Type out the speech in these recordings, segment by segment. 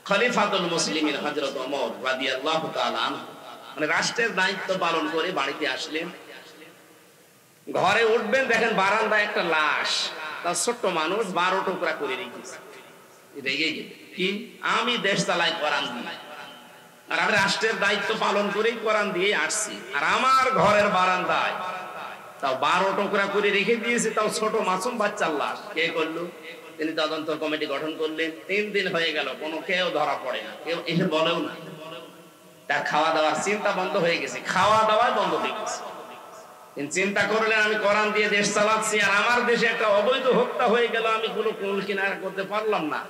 খলিফাতুল মুসলিমিন হযরত ওমর রাদিয়াল্লাহু তাআলা আনহু মানে রাষ্ট্রের দায়িত্ব পালন করে বাড়িতে আসলেন। ঘরে উঠবেন, দেখেন বারান্দায় একটা লাশ, তার ছোট্ট মানুষ 12 টুকরা করে রেখেছে। রেগে গেল, কি আমি দেশ চালাই কোরআন দিয়ে, আর আমি রাষ্ট্রের দায়িত্ব পালন করেই কোরআন দিয়ে আসছি, আর আমার ঘরের বারান্দায় তাও 12 টুকরা করে রেখে দিয়েছে, তাও ছোট মাসুম বাচ্চার লাশ। কে করলো? তিনি তদন্ত কমিটি গঠন করলেন। 3 দিন হয়ে গেল, কোনো কেউ ধরা পড়ে না, কেউ এসে বলেও না। তার খাওয়া দাওয়ার চিন্তা বন্ধ হয়ে গেছে, খাওয়া দাওয়া বন্ধ হয়ে গেছে। চিন্তা করলেন আমি কোরআন দিয়ে দেশ চালাচ্ছি, আর আমার দেশে একটা অবৈধ হত্যা হয়ে গেল, আমি কোনো কুল কিনারা করতে পারলাম না।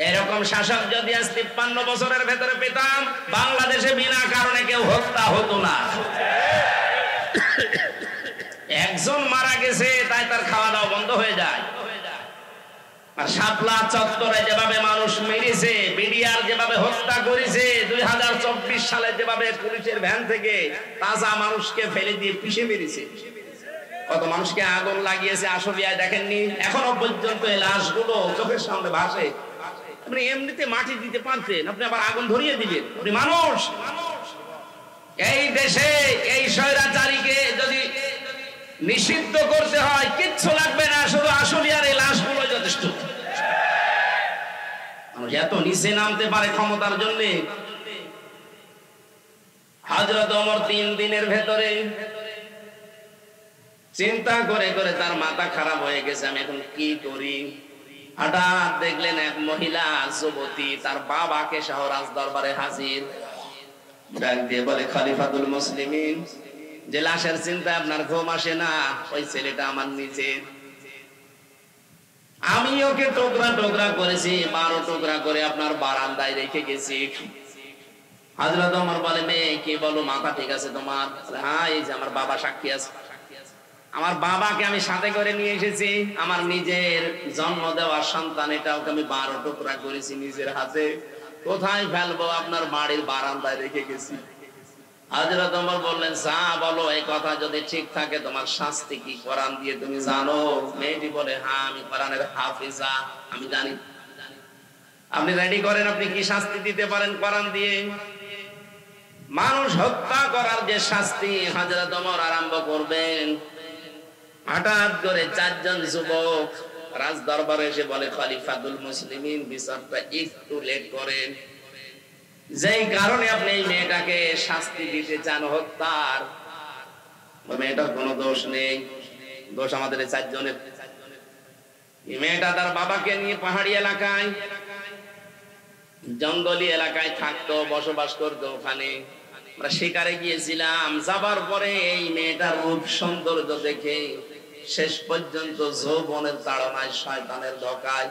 এরকম শাসক যদি আজ 53 বছরের ভেতরে পেতাম, বাংলাদেশে বিনা কারণে কেউ হত্যা হতো না। একজন মারা গেছে তাই তার খাওয়া দাওয়া বন্ধ হয়ে যায়। আর শাপলা চত্বরে যেভাবে মানুষ মেরেছে, বিডিআর যেভাবে হত্যা করেছে, 2024 সালে যেভাবে পুলিশের ভ্যান থেকে তাজা মানুষকে ফেলে দিয়ে পিষে মেরেছে, কত মানুষকে আগুন লাগিয়েছে আশুলিয়ায় দেখেননি? এখনো পর্যন্ত এই লাশগুলো চোখের সামনে ভাসে। আপনি এমনিতে মাটি দিতে পারতেন, আপনি আবার আগুন ধরিয়ে দিলেন। আপনি মানুষ। এই দেশে এই স্বৈরাচারীকে যদি নিষিদ্ধ করতে হয় কিচ্ছু লাগবে না, শুধু আশুলিয়ার এই লাশগুলো যথেষ্ট। মানুষ এত নিচে নামতে পারে ক্ষমতার জন্য। হযরত ওমর 3 দিনের ভেতরে চিন্তা করে করে তার মাথা খারাপ হয়ে গেছে, আমি এখন কি করি। হঠাৎ দেখলেন এক মহিলা যুবতী তার বাবাকে সহ রাজ দরবারে হাজির। ডাক দিয়ে বলে, খলিফাতুল মুসলিমিন, যে লাশের চিন্তায় আপনার ঘুম আসে না, ওই ছেলেটা আমার নিজের। আমি ওকে টুকরা টুকরা করেছি, 12 টুকরা করে আপনার বারান্দায় রেখে গেছি। হযরত ওমর বলে, মেয়ে কি বলো, মাথা ঠিক আছে তোমার? হ্যাঁ, এই যে আমার বাবা সাক্ষী আছে। আমার বাবাকে আমি সাথে করে নিয়ে এসেছি, আমার নিজের জন্ম দেওয়া সন্তান, এটা ওকে আমি 12 টুকরা করেছি নিজের হাতে। কোথায় ফেলবো? আপনার বাড়ির বারান্দায় রেখে গেছি। হযরত ওমর বললেন, যা বলো, এই কথা যদি ঠিক থাকে তোমার শাস্তি কি কোরআন দিয়ে তুমি জানো? মেয়েটি বলে, হ্যাঁ আমি কোরআনের হাফিজা, আমি জানি। আপনি রেডি করেন, আপনি কি শাস্তি দিতে পারেন কোরআন দিয়ে? মানুষ হত্যা করার যে শাস্তি হযরত ওমর আরম্ভ করবেন। হঠাৎ করে 4 জন যুবক রাজ দরবারে এসে বলে, খলিফাতুল মুসলিমিন, বিচারটা একটু লেট করেন। যেই কারণে আপনি এই মেয়েটাকে শাস্তি দিতে চান হত্যার, ওই মেয়েটার কোনো দোষ নেই, দোষ আমাদের 4 জনের। এই মেয়েটা তার বাবাকে নিয়ে পাহাড়ি এলাকায়, জঙ্গলি এলাকায় থাকতো, বসবাস করতো। ওখানে আমরা শিকারে গিয়েছিলাম। যাবার পরে এই মেয়েটার রূপ সৌন্দর্য দেখে শেষ পর্যন্ত যৌবনের তাড়নায়, শয়তানের ধোঁকায়,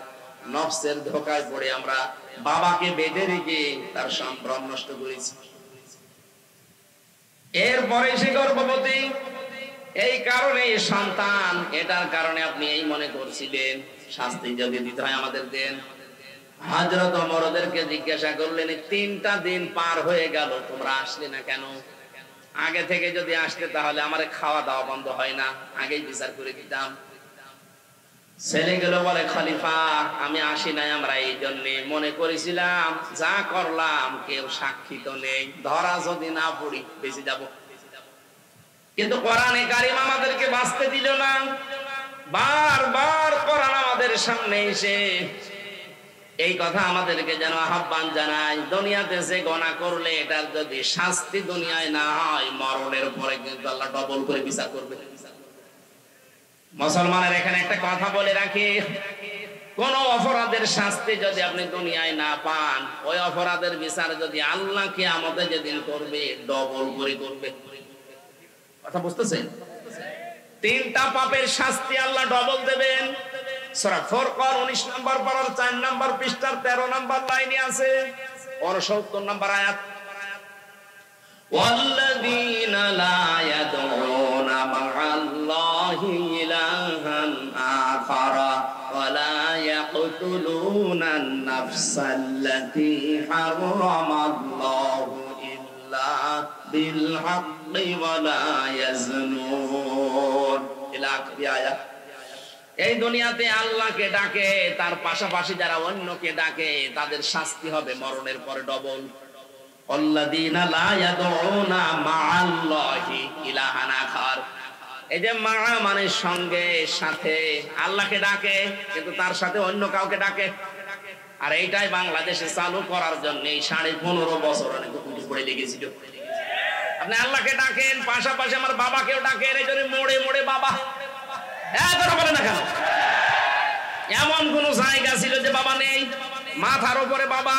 নফসের ধোঁকায় পড়ে আমরা বাবাকে বেঁধে রেখে তার সম্ভ্রম নষ্ট করেছি। এরপরে সে গর্ভবতী, এই কারণে সন্তান, এটার কারণে আপনি এই মনে করছিলেন, শাস্তি যদি দিতে হয় আমাদের দেন। হযরত ওমর ওদেরকে জিজ্ঞাসা করলেন, 3টা দিন পার হয়ে গেল, তোমরা আসলে না কেন? আগে থেকে যদি আসতে তাহলে আমার খাওয়া দাওয়া বন্ধ হয় না, আগেই বিচার করে দিতাম। ছেলেগুলো বলে, খলিফা আমি আসি নাই আমরা এই জন্য, মনে করেছিলাম যা করলাম কেউ সাক্ষী তো নেই, ধরা যদি না পড়ি বেঁচে যাব। কিন্তু কোরআনে কারিম আমাদেরকে বাঁচতে দিল না। বারবার কোরআন আমাদের সামনে এসে এই কথা আমাদেরকে যেন আহ্বান জানায়, দুনিয়াতে যে গুনাহ করলে এটার যদি শাস্তি দুনিয়ায় না হয়, মরণের পরে কিন্তু আল্লাহ ডবল করে বিচার করবে। মুসলমানের এখানে একটা কথা বলে রাখি, কোন অপরাধের শাস্তি যদি আপনি দুনিয়ায় না পান, ওই অপরাধের বিচার যদি আল্লাহ কিয়ামতে যেদিন করবে, ডবল করে করবে। কথা বুঝতেছেন? 3টা পাপের শাস্তি আল্লাহ ডবল দেবেন। সূরা ফুরকান 19 নম্বর পারার 4 নম্বর পৃষ্ঠার 13 নম্বর লাইনে আছে, 69 নম্বর আয়াত। ওয়াল্লাযীনা লা ইয়াদউনা মা'আল্লাহি ইলাহান আখারা ওয়া লা ইয়াকতুলুনা আন-নাফসাল্লাতী হারামাল্লাহু ইল্লা বিল হাক্কি ওয়া লা ইয়াজনুন। ইলা আখির আয়াত। এই দুনিয়াতে আল্লাহকে ডাকে, তার পাশাপাশি যারা অন্যকে ডাকে তাদের শাস্তি হবে মরণের পরে ডবল। আল্লাযীনা লা ইয়াদউনা মা'আল্লাহি ইলাহান আখার। এই যে মা মানে সঙ্গে, সাথে, আল্লাহকে ডাকে কিন্তু তার সাথে অন্য কাউকে ডাকে। আর এইটাই বাংলাদেশে চালু করার জন্য 15.5 বছর অনেক কুটি পড়ে লেগেছিল। আপনি আল্লাহকে ডাকেন, পাশাপাশি আমার বাবাকেও ডাকেন, এই জন্য মোড়ে মোড়ে বাবা। কথা বলে না কেন? এমন কোন জায়গা ছিল যে বাবা নেই? মাথার উপরে বাবা,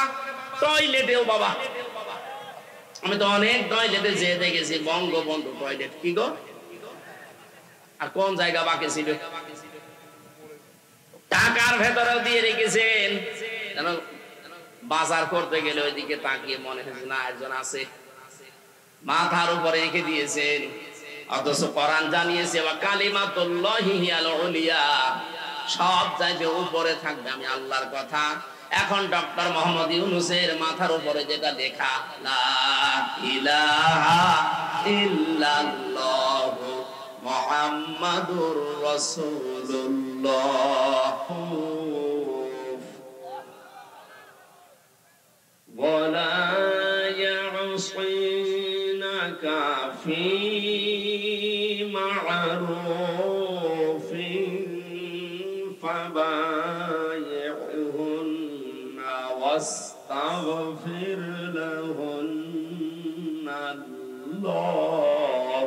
টয়লেটেও বাবা। আমি তো অনেক টয়লেটে যেয়ে দেখেছি বঙ্গবন্ধু টয়লেট। কি গো? আর কোন জায়গা বাকি ছিল? টাকার ভেতরেও দিয়ে রেখেছেন, যেন বাজার করতে গেলে ওইদিকে তাকিয়ে মনে হচ্ছে না একজন আছে। মাথার উপরে রেখে দিয়েছেন, অথচ কোরআন জানিয়েছে ওয়া কালিমাতুল্লাহি হিয়াল উলিয়া, সব চাইতে উপরে থাকবে আমি আল্লাহর কথা। এখন ডক্টর মোহাম্মদ ইউনূসের মাথার উপরে যেটা লেখা লা ইলাহা ইল্লাল্লাহু মুহাম্মাদুর রাসূলুল্লাহ ওয়ালা ইয়াসিনাকা ফি মা'রুফিন ফাবায়ি'হুন্না ওয়াস্তাগফির লাহুন্না আল্লাহ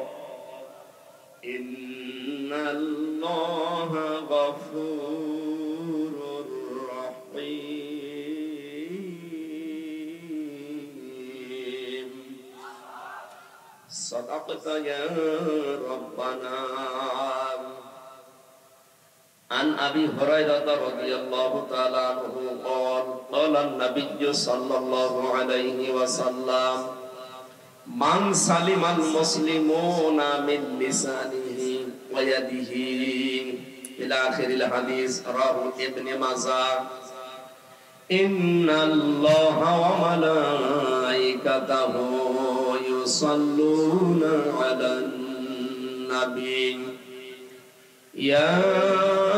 ইন্নাল্লাহা গফুরুর রহিম। সাদাকাতা ইয়া রাব্বানা। عن أبي هريرة رضي الله تعالى عنه قال قال النبي صلى الله عليه وسلم من سلم المسلمون من لسانه ويده إلى آخر الحديث رواه ابن ماجه. إن الله وملائكته يصلون على النبي يا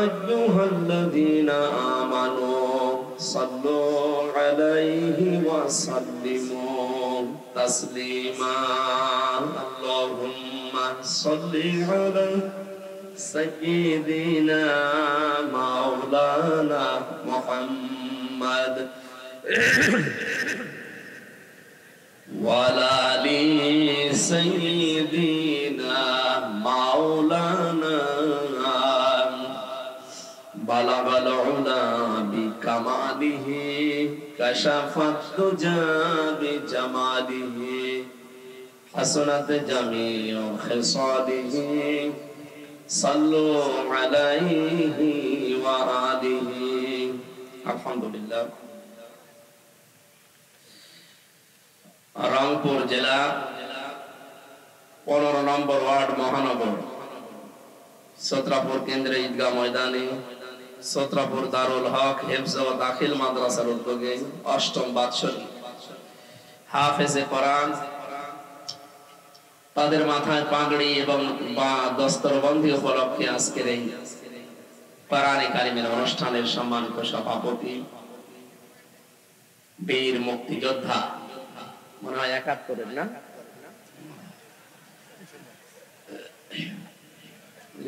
أيها الذين آمنوا صلوا عليه وسلموا تسليما. اللهم صل على سيدنا مولانا محمد وعلى آل سيدنا مولانا بلغ العلا بكماله كشف الدجى بجماله حسنت جميع خصاله صلوا عليه وآله. الحمد لله. রংপুর জেলা 15 নম্বর ওয়ার্ড মহানগর সত্রাপুর কেন্দ্রে ঈদগাহ ময়দানে সত্রাপুর দারুল হক হিফজ ও দাখিল মাদ্রাসার উদ্যোগে 8ম বাৎসরিক হাফেজে কোরআন, তাদের মাথায় পাগড়ি এবং দস্তরবন্দি উপলক্ষে আজকের এই কোরআনে কারিমের অনুষ্ঠানের সম্মানিত সভাপতি বীর মুক্তিযোদ্ধা, মনে হয় 71 না,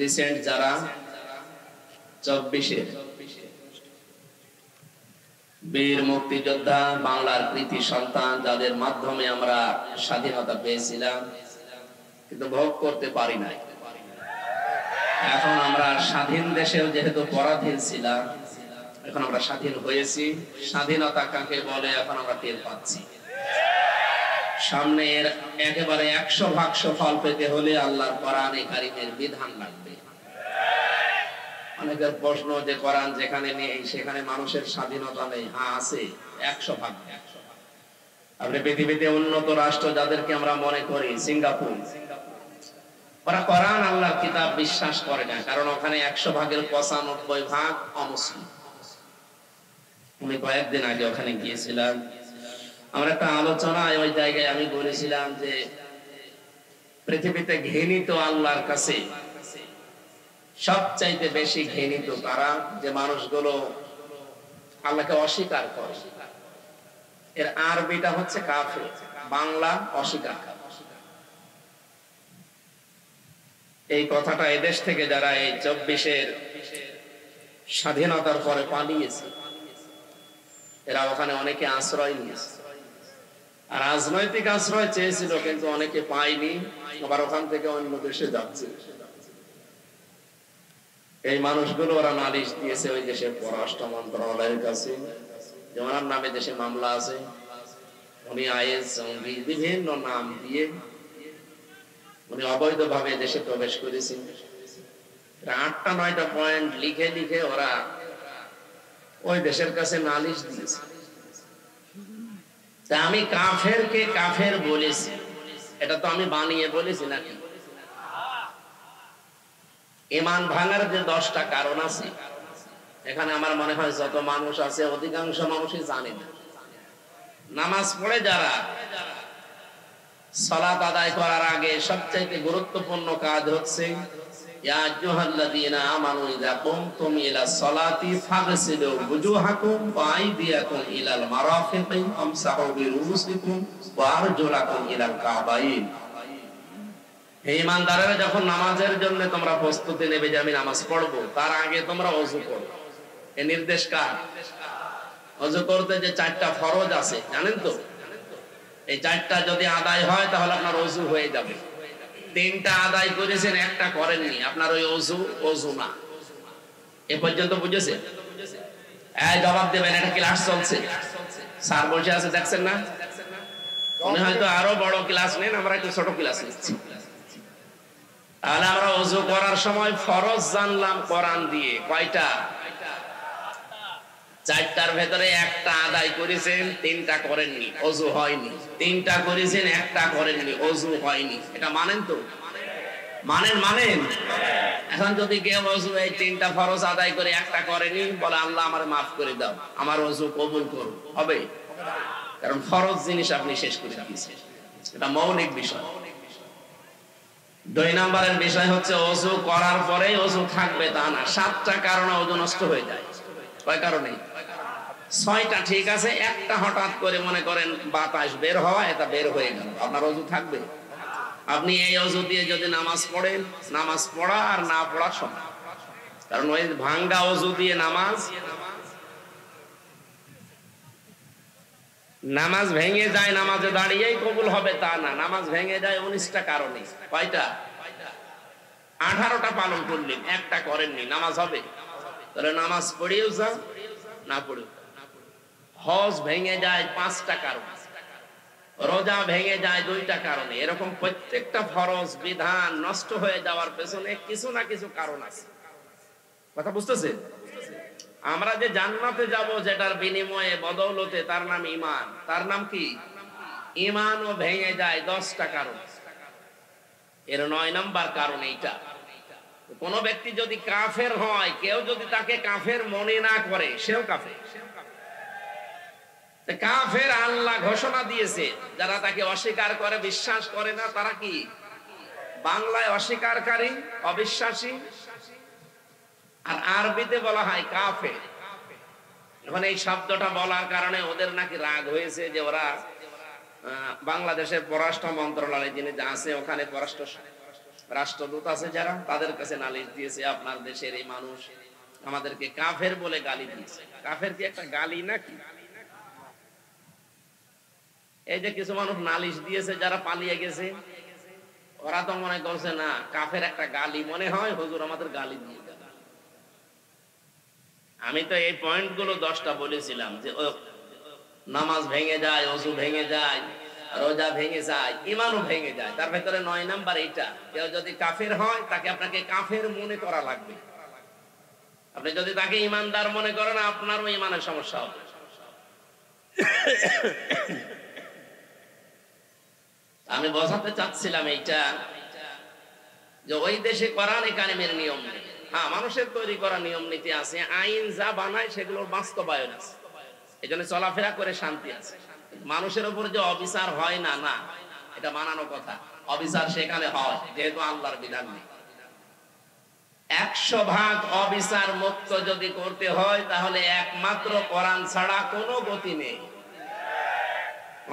রিসেন্ট যারা 24-এর বীর মুক্তিযোদ্ধা, বাংলার কৃতি সন্তান, যাদের মাধ্যমে আমরা স্বাধীনতা পেয়েছিলাম কিন্তু ভোগ করতে পারি নাই। এখন আমরা স্বাধীন দেশেও যেহেতু পরাধীন ছিলাম, এখন আমরা স্বাধীন হয়েছি। স্বাধীনতা কাকে বলে এখন আমরা টের পাচ্ছি। সামনে এর একেবারে 100% ফল পেতে হলে আল্লাহর কোরআনে কারিমের বিধান লাগবে। অনেকের প্রশ্ন যে কোরআন যেখানে নেই সেখানে মানুষের স্বাধীনতা নেই। হ্যাঁ আছে, 100%। আপনি পৃথিবীতে উন্নত রাষ্ট্র যাদেরকে আমরা মনে করি, সিঙ্গাপুর, ওরা কোরআন আল্লাহর কিতাব বিশ্বাস করে না, কারণ ওখানে 100%-এর 95% অমুসলিম। আমি কয়েকদিন আগে ওখানে গিয়েছিলাম, আমরা একটা আলোচনায় ওই জায়গায় আমি বলেছিলাম যে পৃথিবীতে ঘৃণিত আল্লাহর কাছে সবচাইতে বেশি ঘৃণিত তারা যে মানুষগুলো আল্লাহকে অস্বীকার করে। এর আরবিটা হচ্ছে কাফের, বাংলা অস্বীকার। এই কথাটা এদেশ থেকে যারা এই 24-এর স্বাধীনতার পরে পালিয়েছে, এরা ওখানে অনেকে আশ্রয় নিয়েছে। আর রাজনৈতিক আশ্রয় চেয়েছিল, কিন্তু অনেকে পায়নি, আবার ওখান থেকে অন্য দেশে যাচ্ছে। এই মানুষগুলো ওরা নালিশ দিয়েছে ওই দেশের পররাষ্ট্র মন্ত্রণালয়ের কাছে, যে ওনার নামে দেশে মামলা আছে, উনি আইএস জঙ্গি বিভিন্ন নাম দিয়ে উনি অবৈধভাবে দেশে প্রবেশ করেছেন। 8টা-9টা পয়েন্ট লিখে লিখে ওরা ওই দেশের কাছে নালিশ দিয়েছে। তা আমি কাফেরকে কাফের বলেছি, এটা তো আমি বানিয়ে বলেছি নাকি? ঈমান ভাঙার যে 10টা কারণ আছে, এখানে আমার মনে হয় যত মানুষ আছে অধিকাংশ মানুষই জানে না। নামাজ পড়ে যারা, সালাত আদায় করার আগে সবচেয়ে গুরুত্বপূর্ণ কাজ হচ্ছে ইয়া আইয়ুহাল্লাযীনা আমানু ইযা কুমতুম ইলাস সালাতি ফাগসিলু ওয়ুজুহাকুম ওয়া আইদিয়াকুম ইলাল মারাফিকি ওয়ামসাহু বিরুউসিকুম ওয়া আরজুলাকুম ইলাল কাবাইন। হে ঈমানদারেরা, যখন নামাজের জন্য তোমরা প্রস্তুতি নেবে যে আমি নামাজ পড়বো, তার আগে তোমরা ওযু করো। এই নির্দেশ কার? ওযু করতে যে 4টা ফরজ আছে জানেন তো? এই 4টা যদি আদায় হয় তাহলে আপনার ওযু হয়ে যাবে। 3টা আদায় করেছেন, একটা করেননি, আপনার ওই ওযু না। এ পর্যন্ত বুঝেছেন? এই জবাব দেবেন, এটা ক্লাস চলছে, স্যার বসে আছে দেখছেন না? উনি হয়তো আরো বড় ক্লাস নেন, আমরা একটু ছোট ক্লাস নিচ্ছি। তাহলে আমরা ওযু করার সময় ফরজ জানলাম কোরআন দিয়ে, কয়টা? 4টার ভেতরে একটা আদায় করেছেন, 3টা করেননি, ওযু হয়নি। 3টা করেছেন, একটা করেননি, ওযু হয়নি। এটা মানেন তো? মানেন? এখন যদি কেউ ওযু এই 3টা ফরজ আদায় করে একটা করেনি, বলে আল্লাহ আমারে মাফ করে দাও, আমার ওযু কবুল করো, হবে? কারণ ফরজ জিনিস আপনি শেষ করে দিয়েছেন, এটা মৌলিক বিষয়। 2 নম্বরের বিষয় হচ্ছে ওযু করার পরে ওযু থাকবে তা না। 7টা কারণে ওযু নষ্ট হয়ে যায়। কয় কারণে? 6টা ঠিক আছে, একটা হঠাৎ করে মনে করেন বাতাস বের হওয়া, এটা বের হয়ে গেল, আপনার ওযু থাকবে? আপনি এই ওযু দিয়ে যদি নামাজ পড়েন, নামাজ পড়া আর না পড়া সমান। কারণ ওই ভাঙ্গা ওযু দিয়ে নামাজ ভেঙে যায়, নামাজে দাঁড়িয়েই কবুল হবে তা না। নামাজ ভেঙে যায় 19টা কারণে। কয়টা? 18টা পালন করলেন, একটা করেননি, নামাজ হবে? তাহলে নামাজ পড়িয়েও যা, না পড়েও। হজ ভেঙে যায় 5টা কারণ, রোজা ভেঙে যায় 2টা কারণে। এরকম প্রত্যেকটা ফরজ বিধান নষ্ট হয়ে যাওয়ার পেছনে কিছু না কিছু কারণ আছে। কথা বুঝতেছে? আমরা যে জান্নাতে যাব, যেটার বিনিময়ে বদৌলতে, তার নাম ঈমান। তার নাম কি? ঈমানও ভেঙে যায় 10টা কারণ। এর 9 নাম্বার কারণ এইটা। কোন ব্যক্তি যদি কাফের হয়, কেউ যদি তাকে কাফের মনে না করে, সেও কাফের। কাফের আল্লাহ ঘোষণা দিয়েছে, যারা তাকে অস্বীকার করে, বিশ্বাস করে না, তারা কি? বাংলায় অস্বীকারী, অবিশ্বাসী, আর আরবিতে বলা হয় কাফের। এখন এই শব্দটা বলার কারণে ওদের নাকি রাগ হয়েছে, যে ওরা বাংলাদেশের পররাষ্ট্র মন্ত্রণালয় যিনি আছে, ওখানে রাষ্ট্রদূত আছে যারা, তাদের কাছে নালিশ দিয়েছে, আপনার দেশের এই মানুষ আমাদেরকে কাফের বলে গালি দিয়েছে। কাফের কি একটা গালি নাকি? এই যে কিছু মানুষ নালিশ দিয়েছে যারা পালিয়ে গেছে, ওরা তো মনে করছে না কাফের একটা গালি মনে হয়, হুজুর আমাদের গালি দিয়ে গেল। আমি তো এই পয়েন্ট গুলো 10টা বলেছিলাম, যে নামাজ ভেঙে যায়, ওযু ভেঙে যায়, রোজা ভেঙে যায়, ঈমানও ভেঙে যায়। তার ভেতরে 9 নাম্বার এইটা, কেউ যদি কাফের হয়, তাকে আপনাকে কাফের মনে করা লাগবে। আপনি যদি তাকে ঈমানদার মনে করেন, আপনারও ঈমানের সমস্যা হবে। আমি বোঝাতে চাচ্ছিলাম এইটা, যে ওই দেশে কোরআনে কারিমের নিয়ম নেই। হ্যাঁ, মানুষের তৈরি করা নিয়ম নীতি আছে, আইন যা বানায় সেগুলোর বাস্তবায়ন আছে, এই জন্য চলাফেরা করে শান্তি আছে। মানুষের উপর যে অবিচার হয় না, না, এটা বানানো কথা। অবিচার সেখানে হয় যেহেতু আল্লাহর বিধান নেই। 100% অবিচার মুক্ত যদি করতে হয় তাহলে একমাত্র কোরআন ছাড়া কোনো গতি নেই।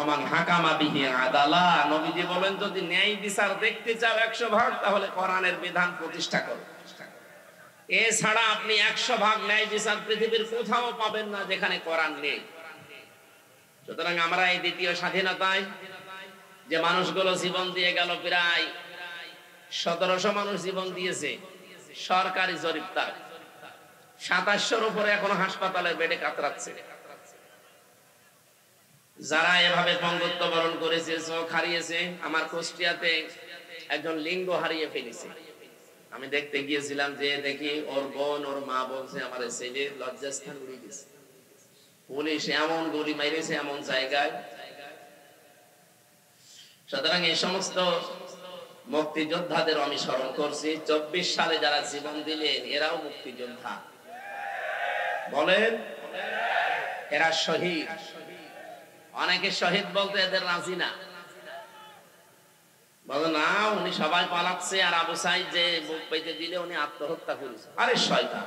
ওমান হাকামা বিহি আদালা, নবীজি বলেন যদি ন্যায় বিচার দেখতে চাও 100% তাহলে কোরআনের বিধান প্রতিষ্ঠা করো। এছাড়া আপনি 100% ন্যায় বিচার পৃথিবীর কোথাও পাবেন না যেখানে কোরআন নেই। সুতরাং আমরা এই দ্বিতীয় স্বাধীনতায় যে মানুষগুলো জীবন দিয়ে গেল, প্রায় 1700 মানুষ জীবন দিয়েছে, সরকারি জরিপ তার 2700-র উপরে এখনো হাসপাতালের বেডে কাতরাচ্ছে। যারা এভাবে পঙ্গুত্ব বরণ করেছে, চোখ হারিয়েছে, আমার কুষ্টিয়াতে একজন লিঙ্গ হারিয়ে ফেলেছে। আমি দেখতে গিয়েছিলাম, যে দেখি ওর বোন, ওর মা বলছে আমার ছেলে লজ্জাস্থান উড়ে গেছে, পুলিশ এমন গুলি মাইরেছে এমন জায়গায়। সুতরাং এই সমস্ত মুক্তিযোদ্ধাদের আমি স্মরণ করছি। 24 সালে যারা জীবন দিলেন এরাও মুক্তিযোদ্ধা, বলেন এরা শহীদ। অনেকে শহীদ বলতে এদের রাজি না, বলে না উনি সবাই পালাচ্ছে, আর আবু সাইদ যে বুক পেতে দিলে উনি আত্মহত্যা করেছে। আরে শয়তান,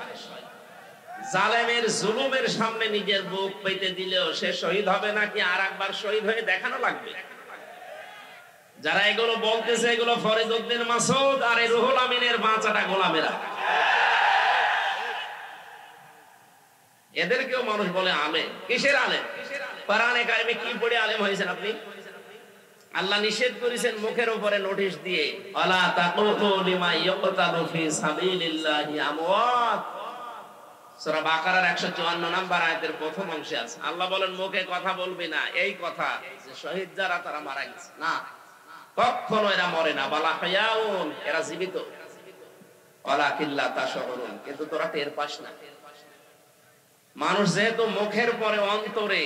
জালেমের জুলুমের সামনে নিজের বুক পেতে দিলেও সে শহীদ হবে নাকি আর একবার শহীদ হয়ে দেখানো লাগবে। যারা এগুলো বলতেছে এগুলো ফরিদউদ্দিন মাসুদ আর এই রুহুল আমিনের বাঁচাটা গোলামেরা। এদেরকেও মানুষ বলে আলেম। কিসের আলেম? কোরআনে কারিমে কি পড়ে আলেম হয়েছেন আপনি? আল্লাহ নিষেধ করেছেন মুখের উপরে নোটিশ দিয়ে, আলা তাকুলু লিমা ইয়াকতালু ফি সাবিলিল্লাহি আমওয়াত। সূরা বাকারার 154 নম্বর আয়াতের প্রথম অংশে আছে। আল্লাহ বলেন মুখে কথা বলবি না এই কথা যে শহীদ যারা তারা মারা গেছে, না, কখনো এরা মরে না। বালা হায়াউন, এরা জীবিত। ওয়ালাকিল্লা তাশউরুন, কিন্তু তোরা টের পাস না। মানুষ যেহেতু মুখের পরে অন্তরে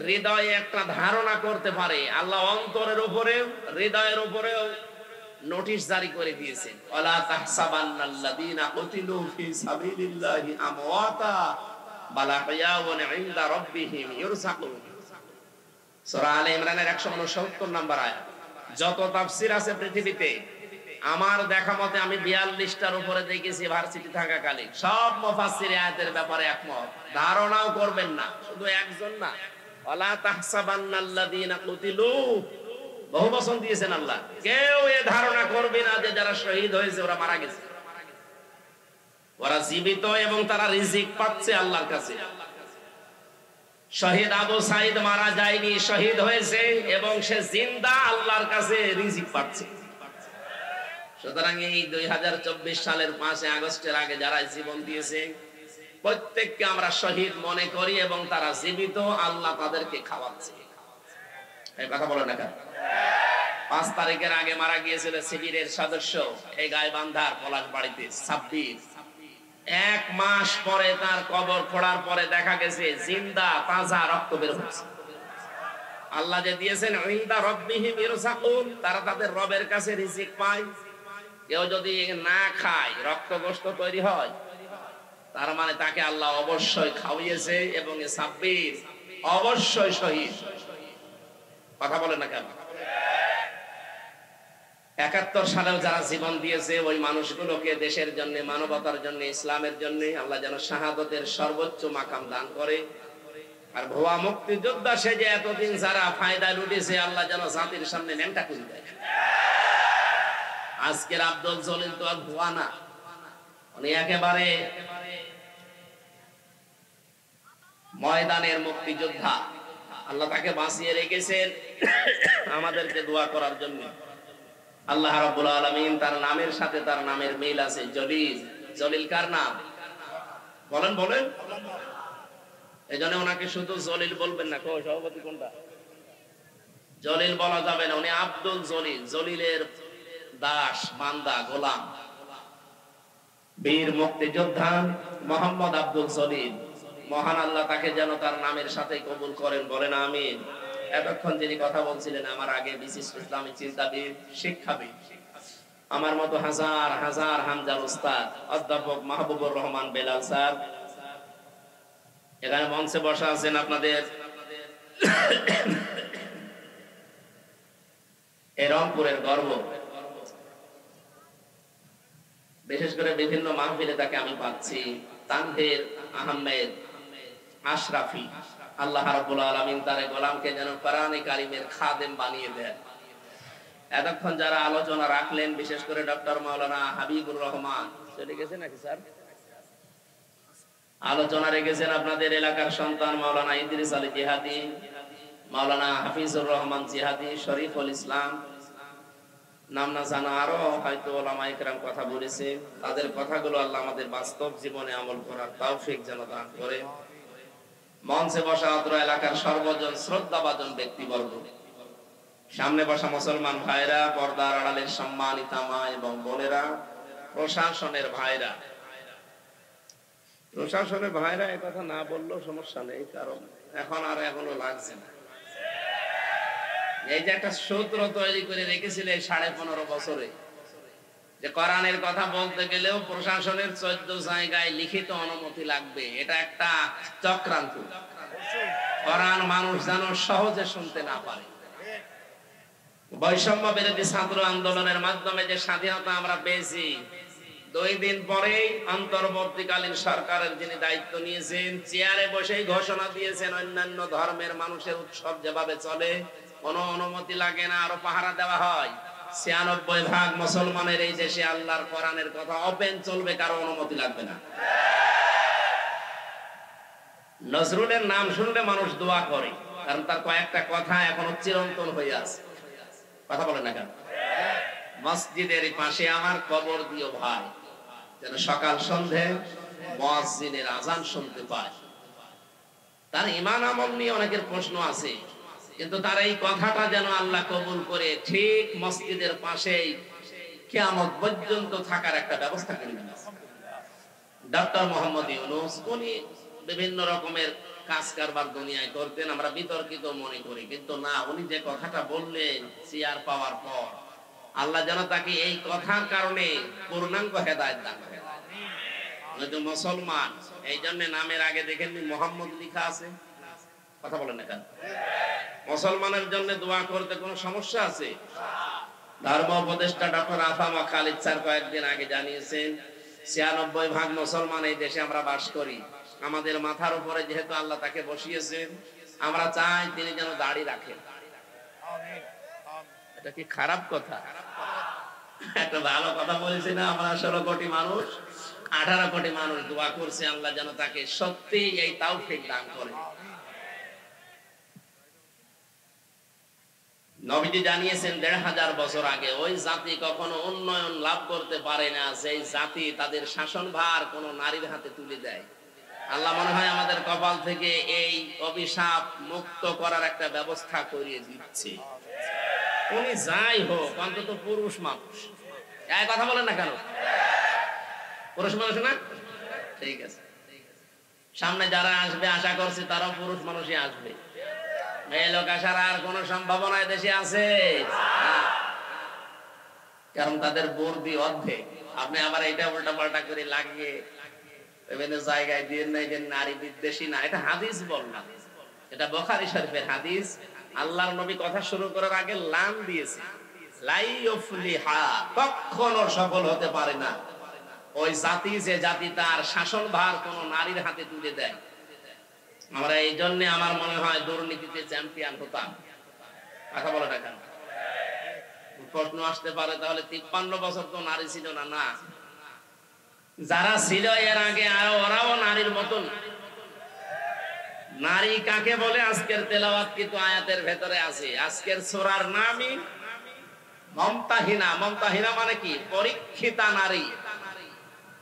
হৃদয়ে একটা ধারণা করতে পারে, আল্লাহ অন্তরের উপরে হৃদয়ের উপরেও নোটিশ জারি করে দিয়েছেন, ওয়ালা তাহসাবান্নাল্লাযীনা কুতিলু ফি সাবিলিল্লাহি আমওয়াতা বাল আহইয়াউন ইনদা রাব্বিহিম ইরযাকুন। সূরা আলে ইমরানের 169 নম্বর আয়াত। যত তাফসীর আছে পৃথিবীতে, আমার দেখা মতে আমি 42টার উপরে দেখেছি ভার্সিটি থাকাকালীন, সব মুফাসসির আয়াতের ব্যাপারে একমত। ধারণাও করবেন না, শুধু একজন না, ওয়ালা তাহসাবান্নাল্লাযীনা কুতিলু, বহু বচন দিয়েছেন আল্লাহ। কেউ এ ধারণা করবে না যে যারা শহীদ হয়েছে ওরা মারা গেছে। ওরা জীবিত এবং তারা রিজিক পাচ্ছে আল্লাহর কাছে। শহীদ আবু সাইদ মারা যায়নি, শহীদ হয়েছে এবং সে জিন্দা আল্লাহর কাছে রিজিক পাচ্ছে। সুতরাং এই 2024 সালের 5 আগস্টের আগে যারা জীবন দিয়েছে প্রত্যেককে আমরা শহীদ মনে করি এবং তারা জীবিত, আল্লাহ তাদেরকে খাওয়াচ্ছে। এই কথা বলেন না কেন? 5 তারিখের আগে মারা গিয়েছিল শিবিরের সদস্য এই গাইবান্ধার পলাশবাড়িতে সাব্বির। 1 মাস পরে তার কবর খোঁড়ার পরে দেখা গেছে জিন্দা তাজা রক্ত বের হচ্ছে। আল্লাহ যে দিয়েছেন ইনদা রাব্বিহিম ইরযাকুন, তারা তাদের রবের কাছে রিজিক পায়। কেউ যদি না খায় রক্ত গোশত তৈরি হয়, তার মানে তাকে আল্লাহ অবশ্যই খাওয়িয়েছে এবং এই সাব্বির অবশ্যই শহীদ। কথা বলেন না কেন? 71 সালেও যারা জীবন দিয়েছে ওই মানুষগুলোকে দেশের জন্য, মানবতার জন্য, ইসলামের জন্য আল্লাহ যেন শাহাদতের সর্বোচ্চ মাকাম দান করে। আর ভুয়া মুক্তিযোদ্ধা সে যে এতদিন যারা ফায়দা লুটেছে আল্লাহ যেন জাতির সামনে ন্যাংটা করে দেয়। আজকের আব্দুল জলিল তো আর ভুয়া না, উনি একেবারে ময়দানের মুক্তিযোদ্ধা। আল্লাহ তাকে বাঁচিয়ে রেখেছেন আমাদেরকে দোয়া করার জন্য। আল্লাহ রাব্বুল আলামিন তার নামের সাথে তার নামের মিল আছে, জলিল। জলিল কার নাম? বলেন বলেন। এজন্য ওনাকে শুধু জলিল বলবেন না। কই সভাপতি কোনটা? জলিল বলা যাবে না, উনি আব্দুল জলিল, জলিলের দাস, বান্দা, গোলাম। বীর মুক্তিযোদ্ধা মোহাম্মদ আব্দুল জলিল, মহান আল্লাহ তাকে যেন তার নামের সাথে কবুল করেন, বলেন আমিন। এতক্ষণ যিনি কথা বলছিলেন আমার আগে বিশিষ্ট ইসলামী চিন্তাবিদ, শিক্ষাবিদ, আমার মতো হাজার হাজার হামজার উস্তাদ অধ্যাপক মাহবুবুর রহমান বেলাল স্যার এখানে মঞ্চে বসা আছেন। আপনাদের এই রংপুরের গর্ব, বিশেষ করে বিভিন্ন মাহফিলে তাকে আমি পাচ্ছি। তানভীর আহমেদ আশরাফি, আল্লাহ রাব্বুল আলামিন তার গোলামকে যেন কোরআনে কারীমের খাদেম বানিয়ে দেন। এতক্ষণ যারা আলোচনা রাখলেন, বিশেষ করে ডক্টর মাওলানা হাবিবুর রহমান, চলে গেছে নাকি স্যার? আলোচনা রেখেছেন আপনাদের এলাকার সন্তান মাওলানা ইদ্রিস আলী জিহাদি, মাওলানা হাফিজুর রহমান জিহাদি, শরীফুল ইসলাম, নাম না জানা আরো হয়তো ওলামা ইকরাম কথা বলেছে। তাদের কথাগুলো আল্লাহ আমাদের বাস্তব জীবনে আমল করার তৌফিক যেন দান করে। মঞ্চে বসা অত্র এলাকার সর্বজন শ্রদ্ধাভাজন ব্যক্তিবর্গ, সামনে বসা মুসলমান ভাইরা, পর্দার আড়ালের সম্মানিতা মা এবং বোনেরা, প্রশাসনের ভাইরা, এই কথা না বললেও সমস্যা নেই, কারণ এখন আর এখনো লাগছে না। এই যে একটা সূত্র তৈরি করে রেখেছিলেন 15.5 বছরে, যে কোরআনের কথা বলতে গেলেও প্রশাসনের 14 জায়গায় লিখিত অনুমতি লাগবে, এটা একটা চক্রান্ত। কোরআন মানুষ যেন সহজে শুনতে না পারে। বৈষম্য বিরোধী ছাত্র আন্দোলনের মাধ্যমে যে স্বাধীনতা আমরা পেয়েছি, 2 দিন পরেই অন্তর্বর্তীকালীন সরকারের যিনি দায়িত্ব নিয়েছেন, চেয়ারে বসেই ঘোষণা দিয়েছেন অন্যান্য ধর্মের মানুষের উৎসব যেভাবে চলে কোনো অনুমতি লাগে না, আরো পাহারা দেওয়া হয়। 96% মুসলমানের এই দেশে আল্লাহর কোরআনের কথা ওপেন চলবে, কারো অনুমতি লাগবে না। নজরুলের নাম শুনলে মানুষ দোয়া করে, কারণ তার কয়েকটা কথা এখনো চিরন্তন হয়ে আছে। কথা বলেন না কেন? মসজিদের পাশে আমার কবর দিও ভাই, যেন সকাল সন্ধে মুয়াজ্জিনের আযান শুনতে পায়। তার ঈমান আমল নিয়ে অনেকের প্রশ্ন আছে, কিন্তু তার এই কথাটা যেন আল্লাহ কবুল করে ঠিক মসজিদের পাশেই কিয়ামত পর্যন্ত থাকার একটা ব্যবস্থা করে দিয়েছেন। ডক্টর মোহাম্মদ ইউনূস উনি বিভিন্ন রকমের কাজ কারবার দুনিয়ায় করতেন, আমরা বিতর্কিত মনে করি, কিন্তু না, উনি যে কথাটা বললেন চেয়ার পাওয়ার পর, আল্লাহ যেন তাকে এই কথার কারণে পূর্ণাঙ্গ হেদায়েত দান করেন। উনি তো মুসলমান, এই জন্য নামের আগে দেখেন মোহাম্মদ লেখা আছে। কথা বলেন না কেন? মুসলমানের জন্য দোয়া করতে কোনো সমস্যা আছে? ধর্ম উপদেষ্টা ডক্টর আফামা খালিদ স্যার কয়েকদিন আগে জানিয়েছেন 96% মুসলমান এই দেশে আমরা বাস করি। আমাদের মাথার উপরে যেহেতু আল্লাহ তাকে বসিয়েছেন, আমরা চাই তিনি যেন দাড়ি রাখেন। এটা কি খারাপ কথা? একটা ভালো কথা বলেছি না? আমরা 16 কোটি মানুষ, 18 কোটি মানুষ দোয়া করছে আল্লাহ যেন তাকে সত্যি এই তাওফিক দান করেন। নবীজি জানিয়েছেন 1500 বছর আগে, ওই জাতি কখনো উন্নয়ন লাভ করতে পারে না যেই জাতি তাদের শাসনভার কোন নারীর হাতে তুলে দেয়। আল্লাহ মনে হয় আমাদের কপাল থেকে এই অভিশাপ মুক্ত করার একটা ব্যবস্থা করিয়ে দিচ্ছে। উনি যাই হোক, অন্তত পুরুষ মানুষ। এই কথা বলেন না কেন? পুরুষ মানুষ না? ঠিক আছে, সামনে যারা আসবে আশা করছি তারাও পুরুষ মানুষই আসবে। মেয়ে লোক আসার আর কোন সম্ভাবনা দেশে আছে? কারণ তাদের বুদ্ধি অর্ধেক। আপনি আবার এটা উল্টা পাল্টা করে লাগিয়ে বিভিন্ন জায়গায় দিয়ে নাই যে নারী বিদ্বেষী না, এটা হাদিস বল না, এটা বুখারী শরীফের হাদিস। আল্লাহর নবী কথা শুরু করার আগে লাম দিয়েছে, লাই ইফলিহা, কখনো সফল হতে পারে না ওই জাতি যে জাতি তার শাসনভার কোন নারীর হাতে তুলে দেয়। আমরা এই জন্য আমার মনে হয় দুর্নীতিতে চ্যাম্পিয়ন হতাম। কথা বলে না কেন? প্রশ্ন আসতে পারে তাহলে 53 বছর তো নারী ছিল না? না, যারা ছিল এর আগে ওরাও নারীর মতন। নারী কাকে বলে আজকের তেলাওয়াত কিন্তু আয়াতের ভেতরে আছে। আজকের সূরার নামই মুমতাহিনা। মুমতাহিনা মানে কি? পরীক্ষিতা নারী।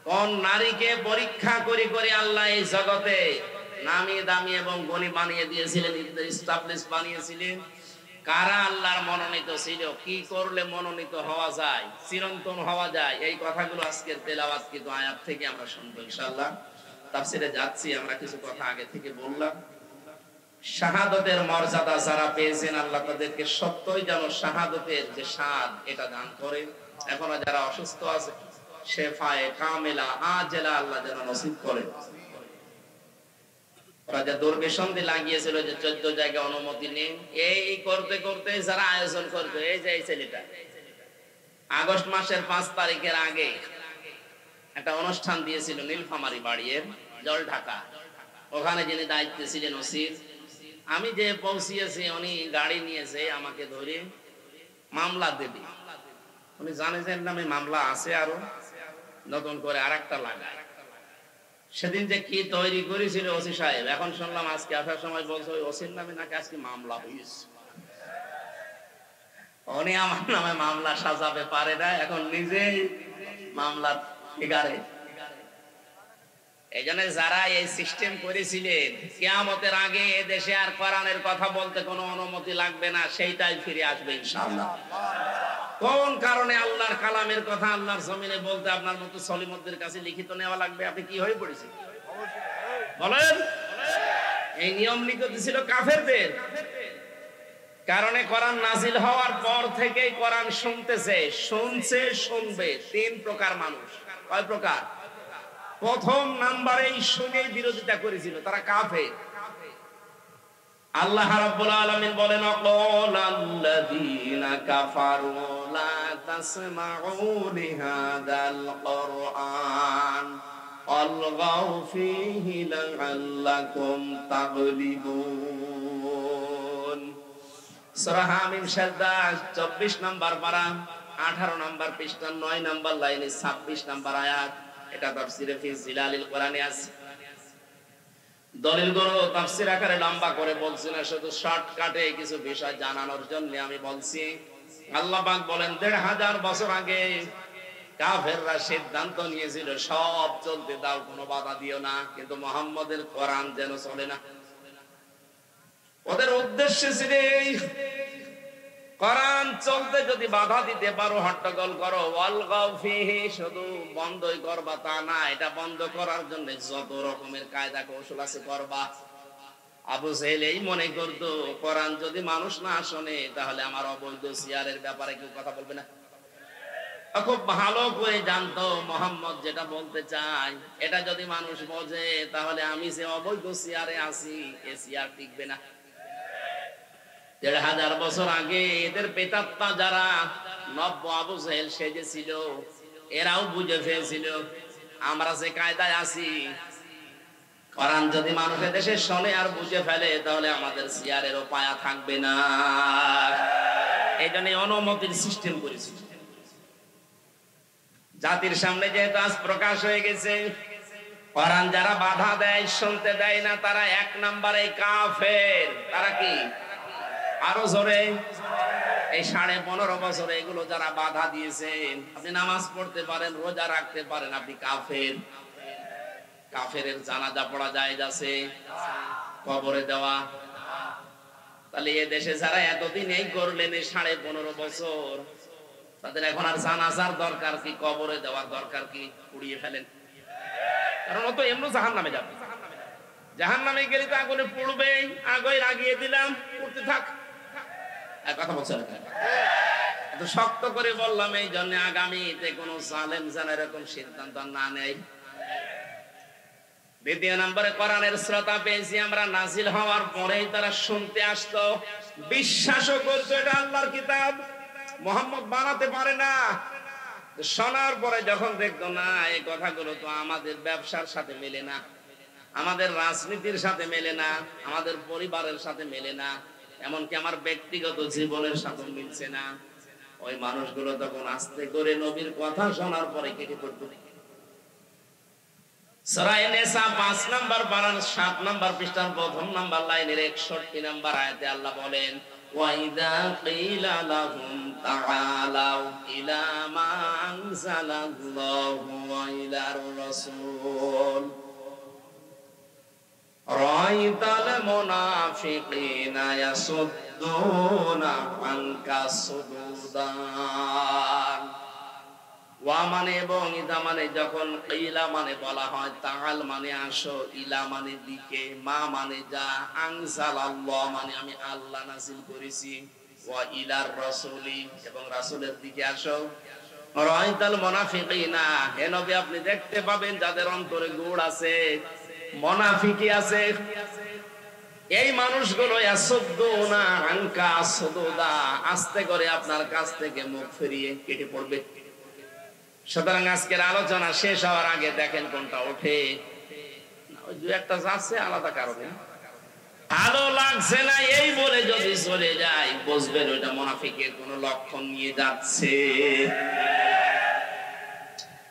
কোন নারীকে পরীক্ষা করে করে আল্লাহ এই জগতে নামি দামি এবং গনি বানিয়ে দিয়েছিলেন, এস্টাবলিশ বানিয়েছিলেন। কারা আল্লাহর মনোনীত ছিল, কি করলে মনোনীত হওয়া যায়, চিরন্তন হওয়া যায়, এই কথাগুলো আজকের তেলাওয়াত কিন্তু আয়াত থেকে আমরা শুনবো ইনশাআল্লাহ। তাফসীরে যাচ্ছি, আমরা কিছু কথা আগে থেকে বললাম। শাহাদাতের মর্যাদা যারা পেয়েছেন আল্লাহ তাদেরকে সত্যই যেন শাহাদাতের যে স্বাদ এটা দান করেন। এখনো যারা অসুস্থ আছে শেফায়ে কামিলা আজেলা আল্লাহ যেন নসিব করেন। ওরা যে দুর্বিসন্ধি লাগিয়েছিল যে 14 জায়গায় অনুমতি নেই, এই করতে করতে যারা আয়োজন করবে, এই যে এই ছেলেটা আগস্ট মাসের 5 তারিখের আগে একটা অনুষ্ঠান দিয়েছিল নীলফামারী বাড়ির জল ঢাকা, ওখানে যিনি দায়িত্বে ছিলেন ওসির, আমি যে পৌঁছিয়েছি উনি গাড়ি নিয়েছে আমাকে ধরে মামলা দেবে। উনি জানে যে নামে মামলা আছে, আরো নতুন করে আরেকটা লাগায়। সেদিন যে কি তৈরি করেছিল ওসি সাহেব, এখন শুনলাম আজকে আসার সময় বলছে ওই ওসির নামে নাকি আজকে মামলা হয়েছে। উনি আমার নামে মামলা সাজাবে পারে না, এখন নিজেই মামলা ফিগারে। এই জন্য যারা এই সিস্টেম করেছিলেন কিয়ামতের আগে দেশে আর কোরআনের কথা বলতে কোনো অনুমতি লাগবে না, সেইটাই ফিরে আসবে ইনশাআল্লাহ। কোন কারণে আল্লাহর কালামের কথা আল্লাহর জমিনে বলতে আপনার মতো সলিমুদ্দের কাছে লিখিত নেওয়া লাগবে? আপনি কি হয়ে পড়েছেন বলেন? এই নিয়ম লিখিত ছিল কাফেরদের কারণে। কোরআন নাজিল হওয়ার পর থেকেই কোরআন শুনতেছে, শুনছে, শুনবে। তিন প্রকার মানুষ। কয় প্রকার? প্রথম নাম্বারেই শুনে বিরোধিতা করেছিল, তারা কাফের। আল্লাহ রাব্বুল আলামিন বলেন আল্লাযীনা কাফারু লা তাসমাউ লিহাদাল কুরআন আলগাউ ফীহি লাআল্লাকুম তাগলিবুন। সূরা হামিম সাজদা 24 নম্বর পারা 18 নম্বর পৃষ্ঠা 9 নম্বর লাইনে 26 নম্বর আয়াত। এটা তাফসীরে ফি জিলালিল কোরআনে আছে। দলিলগুলো তাফসীর আকারে লম্বা করে বলছি না, শুধু শর্টকাটে কিছু বিষয় জানানোর জন্য আমি বলছি। আল্লাহ পাক বলেন ১৫০০ বছর আগে কাফেররা সিদ্ধান্ত নিয়েছিল সব চলতে দাও, কোনো বাধা দিও না, কিন্তু মুহাম্মদের কোরআন যেন চলে না। ওদের উদ্দেশ্য ছিল এই, কোরআন চলতে যদি বাধা দিতে পারো, হট্টগোল করো, ওয়ালগাউ ফীহি, শুধু বন্ধই করবা তা না, এটা বন্ধ করার জন্য যত রকমের কায়দা কৌশল আছে করবা। আবু জেহেল এই মনে করতো কোরআন যদি মানুষ না শোনে তাহলে আমার অবৈধ সিয়ারের ব্যাপারে কেউ কথা বলবে না। খুব ভালো করে জানতো মুহাম্মদ যেটা বলতে চায় এটা যদি মানুষ বোঝে তাহলে আমি যে অবৈধ সিয়ারে আছি এ সিয়ার টিকবে না। ১৫০০ বছর আগে এদের পেতাত্মা যারা নব্য আবু জেহেল সেজেছিল, এরাও বুঝে ফেলেছিল আমরা যে কায়দায় আছি, কোরআন যদি মানুষের দেশে শোনে আর বুঝে ফেলে তাহলে আমাদের সিয়ারেরও পায়া থাকবে না। এই জন্য অনুমতির সিস্টেম করেছি। জাতির সামনে যেহেতু আজ প্রকাশ হয়ে গেছে, কোরআন যারা বাধা দেয়, শুনতে দেয় না, তারা ১ নম্বরে কাফের। তারা কি? আরো জোরে। এই 15.5 বছরে এগুলো যারা বাধা দিয়েছেন, আপনি নামাজ পড়তে পারেন, রোজা রাখতে পারেন, আপনি কাফের। কাফেরের জানাজা পড়া জায়েজ আছে, কবরে দেওয়া। তাহলে এ দেশে যারা এতদিন এই করলেন, এই 15.5 বছর, তাদের এখন আর জানাজার দরকার কি, কবরে দেওয়ার দরকার কি? পুড়িয়ে ফেলেন। কারণ ও তো এমনি জাহান্নামে যাবে। জাহান্নামে গেলে তো আগুনে পুড়বেই, আগুনে লাগিয়ে দিলাম, পুড়তে থাক। কথা বলছেন এত শক্ত করে বললাম এই জন্য আগামীতে কোনো জালেম যেন এরকম সিদ্ধান্ত না নেয়। দ্বিতীয় নম্বরে কোরআনের শ্রোতা পেয়েছি আমরা নাজিল হওয়ার পরেই তারা শুনতে আসতো, বিশ্বাসও করতো এটা আল্লাহর কিতাব, মুহাম্মদ বানাতে পারে না। শোনার পরে যখন দেখতো না এই কথাগুলো তো আমাদের ব্যবসার সাথে মেলে না, আমাদের রাজনীতির সাথে মেলে না, আমাদের পরিবারের সাথে মেলে না, এমনকি আমার ব্যক্তিগত জীবনের সাথে মিলছে না, ওই মানুষগুলো তখন আস্তে করে নবীর কথা শোনার পরে কেটে পড়তো। সূরা নিসা ৫ নম্বর পারা ৭ নম্বর পৃষ্ঠার ১ম নম্বর লাইনের ৬১ নম্বর আয়াতে আল্লাহ বলেন, ওয়াইদা কিলা লাহুম তাআলাউ ইলা মা আনজালাল্লাহু ওয়া ইলার রাসূল রাআইতাল মুনাফিকিনা ইয়াসুদ্দুনা আনকা সুদুদান। ওয়া মানে এবং ইদা মানে যখন, ইলা মানে বলা হয়, তাআল মানে আসো, ইলা মানে দিকে, মা মানে যা, আনজালাল্লাহ মানে আমি আল্লাহ নাযিল করেছি, ওয়া ইলার রাসূলি এবং রাসূলের দিকে আসো। রাআইতাল মুনাফিকিনা, হে নবী আপনি দেখতে পাবেন যাদের অন্তরে গুড় আছে, মুনাফিকি আছে, এই মানুষগুলো ইয়াসুদ্দুনা আনকা সুদুদা, আস্তে করে আপনার কাছ থেকে মুখ ফিরিয়ে কেটে পড়বে। সুতরাং আজকের আলোচনা শেষ হওয়ার আগে দেখেন কোনটা ওঠে। ওই দু একটা যাচ্ছে আলাদা কারণে, ভালো লাগছে না এই বলে যদি চলে যায়, বুঝবেন ওইটা মুনাফিকের কোন লক্ষণ নিয়ে যাচ্ছে।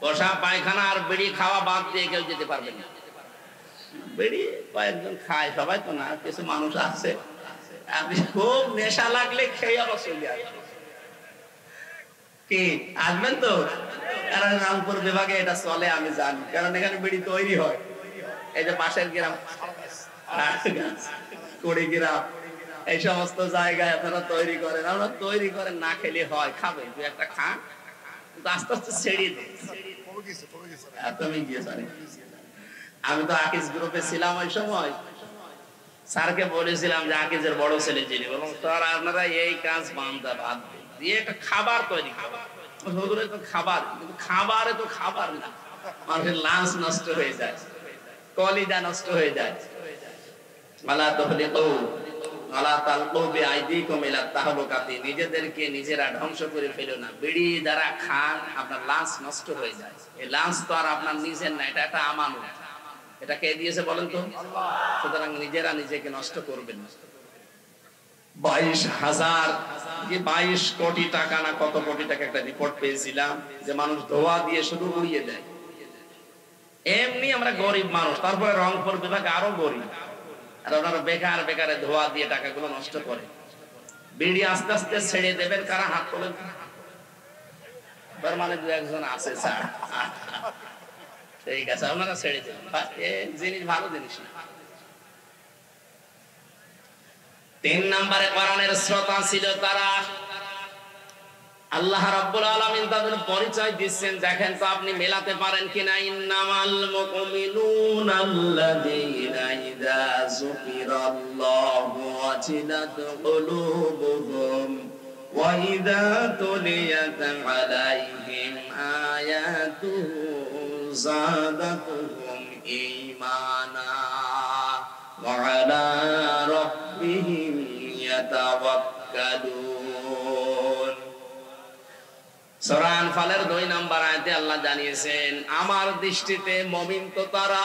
বসা পায়খানা আর বিড়ি খাওয়া বাদ দিয়ে কেউ যেতে পারবে না। বিড়ি কয়েকজন খায়, সবাই তো না, কিছু মানুষ আছে আপনি খুব নেশা লাগলে খেয়ে আবার চলে আসবেন। কি আসবেন তো? কারণ রামপুর বিভাগে এটা চলে আমি জানি, কারণ এখানে বিড়ি তৈরি হয়। এই যে পাশের গ্রাম কুড়িগ্রাম এই সমস্ত জায়গায় আপনারা তৈরি করেন, আমরা তৈরি করেন না খেলে হয়, খাবেন দু একটা খান, কিন্তু আস্তে আস্তে ছেড়িয়ে দেন। আমি তো আকিজ গ্রুপে ছিলাম ওই সময়, স্যারকে বলেছিলাম যে আকিজের বড় ছেলে যিনি, বলুন স্যার আপনারা এই কাজ বান্দা বাদ দিয়ে একটা খাবার তৈরি খাবার, তো খাবার, কিন্তু খাবারে তো খাবার না, মানুষের লাঞ্চ নষ্ট হয়ে যায়, কলিজা নষ্ট হয়ে যায়। নিজেদেরকে নিজেরা ধ্বংস করে ফেলো না। বিড়ি যারা খান আপনার লাঞ্চ নষ্ট হয়ে যায়, এই লাঞ্চ তো আর আপনার নিজের না, এটা একটা আমানত। এটা কে দিয়েছে বলেন তো? সুতরাং নিজেরা নিজেকে নষ্ট করবেন না। 22 কোটি টাকা না কত কোটি টাকা একটা রিপোর্ট পেয়েছিলাম যে মানুষ ধোয়া দিয়ে শুধু উড়িয়ে দেয়। এমনি আমরা গরিব মানুষ, তারপরে রংপুর বিভাগ আরো গরিব, আর ওনারা বেকার বেকারে ধোয়া দিয়ে টাকাগুলো নষ্ট করে। বিড়ি আস্তে আস্তে ছেড়ে দেবেন, কারা হাত তোলেন? মানে দু একজন আছে স্যার, ঠিক আছে আপনারা ছেড়ে দেবেন, জিনিস ভালো জিনিস না। 3 নম্বরে কোরআনের শ্রোতা ছিল তারা। আল্লাহ রাব্বুল আলামিন তাদের পরিচয় দিচ্ছেন, দেখেন তো আপনি মেলাতে পারেন কিনা। ইন্নামাল মুমিনুনা আল্লাযীনা ইযা যুকিরাল্লাহু ওয়াজিলাত কুলুবুহুম ওয়া ইযা তুলিয়াত আলাইহিম আয়াতুহু যাদাতুহুম ঈমানা ওয়া আলা রাব্বিহিম ইয়াতাওয়াক্কালুন। সূরা আনফালের 2 নম্বর আয়াতে আল্লাহ জানিয়েছেন, আমার দৃষ্টিতে মুমিন তো তারা,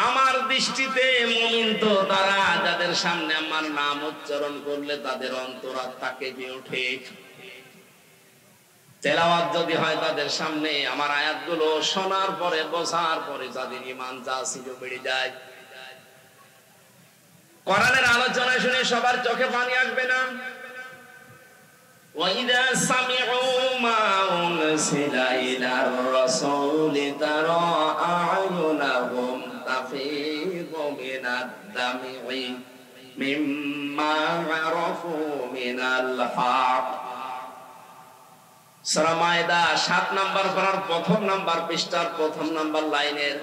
আমার দৃষ্টিতে মুমিন তো তারা যাদের সামনে আমার নাম উচ্চারণ করলে তাদের অন্তরাত্মা কেঁপে ওঠে। তেলাওয়াত যদি হয় তাদের সামনে, আমার আয়াতগুলো শোনার পরে বোঝার পরে তাদের ঈমান যা ছিল বেড়ে যায়। কোরআনের আলোচনা শুনে সবার চোখে পানি আসবে না? وَإِذَا سَمِعُوا مَا أُنزِلَ إِلَى الرَّسُولِ تَرَى أَعْيُنَهُمْ تَفِيضُ مِنَ الدَّمْعِ مِمَّا عَرَفُوا مِنَ الْحَقِّ। সূরা মায়দা 7 নম্বর পারার 1 নম্বর পৃষ্ঠার 1 নম্বর লাইনের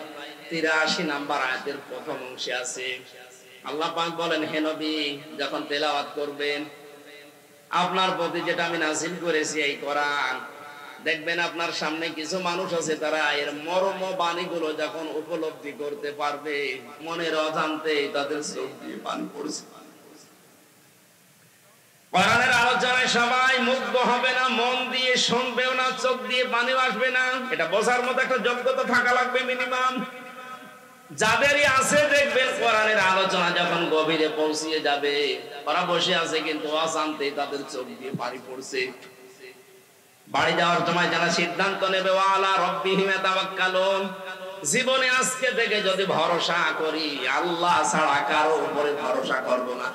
83 নম্বর আয়াতের প্রথম অংশে আছে, আল্লাহ পাক বলেন, হে নবী যখন তেলাওয়াত করবেন আপনার প্রতি যেটা আমি নাযিল করেছি এই কোরআন, দেখবেন আপনার সামনে কিছু মানুষ আছে তারা এর মর্ম বাণীগুলো যখন উপলব্ধি করতে পারবে মনের অজান্তে তাদের চোখ দিয়ে পানি পড়ছে। কোরআনের আলোচনায় সবাই মুগ্ধ হবে না, মন দিয়ে শুনবেও না, চোখ দিয়ে পানি আসবে না। এটা বোঝার মতো একটা যোগ্যতা থাকা লাগবে মিনিমাম। যাদেরই আছে দেখবেন কোরআনের আলোচনা যখন গভীরে পৌঁছিয়ে যাবে, ওরা বসে আছে কিন্তু অজান্তে তাদের চোখ দিয়ে পানি পড়ছে। বাড়ি যাওয়ার সময় যারা সিদ্ধান্ত নেবে ওয়ালা রাব্বিহিম ইয়াতাওয়াক্কালুন, জীবনে আজকে থেকে যদি ভরসা করি আল্লাহ ছাড়া কারো উপরে ভরসা করব না।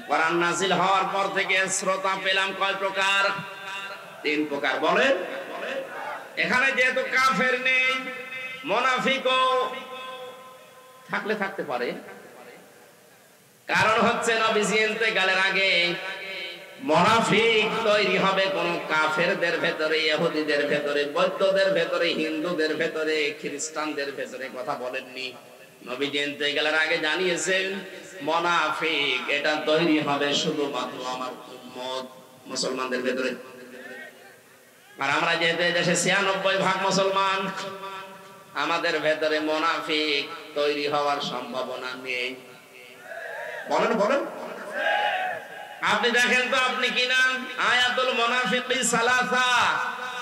কোরআন নাযিল হওয়ার পর থেকে শ্রোতা পেলাম কয় প্রকার? 3 প্রকার। বলেন, এখানে যেহেতু কাফের নেই, মুনাফিকও থাকলে থাকতে পারে, কারণ হচ্ছে নবীজি ইন্তেকালের আগে মুনাফিক তৈরি হবে কোন কাফেরদের ভেতরে, ইহুদিদের ভেতরে, বৌদ্ধদের ভেতরে, হিন্দুদের ভেতরে, খ্রিস্টানদের ভেতরে। কথা বলেননি? নবীজি ইন্তেকালের আগে জানিয়েছেন মুনাফিক এটা তৈরি হবে শুধুমাত্র আমার উম্মত মুসলমানদের ভেতরে। আর আমরা যেহেতু দেশে 96% মুসলমান, আমাদের ভেতরে মুনাফিক তৈরি হওয়ার সম্ভাবনা নেই। বলেন বলেন, আপনি দেখেন তো আপনি কিনা। আয়াতুল মুনাফিকি সালাসা,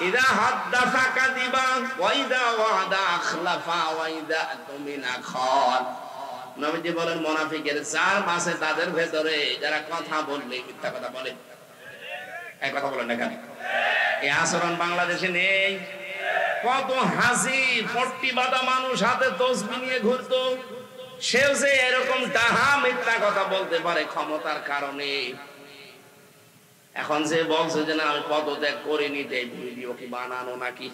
ইদা হাদাসা কাযিবা ওয়া ইদা ওয়াদা আখলাফা ওয়া ইদা তুমিনা খান। নবীজি বলেন মুনাফিকের চার মাসে তাদের ভেতরে যারা কথা বললে মিথ্যা কথা বলে। এই কথা বলেন না কেন? এই আচরণ বাংলাদেশে নেই। কত হাসি পট্টি বাঁধা মানুষ হাতে তসবিহ নিয়ে ঘুরতো, সেও যে এরকম ডাহা মিথ্যা কথা বলতে পারে ক্ষমতার কারণে। এখন যে বলছে যে না আমি পদত্যাগ করিনি, যে ভিডিও কি বানানো নাকি?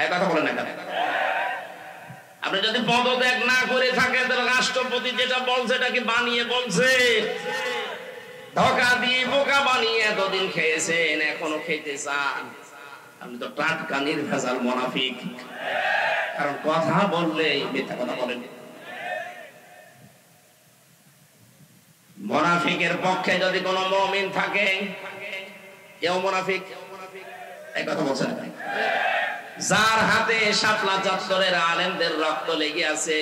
এক কথা বলেন না কেন? আপনি যদি পদত্যাগ না করে থাকেন তাহলে রাষ্ট্রপতি যেটা বলছে এটা কি বানিয়ে বলছে? ধোঁকা দিয়ে বোকা বানিয়ে এতদিন খেয়েছেন, এখনো খেতে চান? আপনি তো টাটকা নির্ভেজাল মুনাফিক। কারণ কথা বললেই মিথ্যা কথা বলেন। মুনাফিকের পক্ষে যদি কোনো মুমিন থাকে, কেউ মুনাফিক এই কথা বলছেন, যার হাতে শাপলা চত্বরের আলেমদের রক্ত লেগে আছে,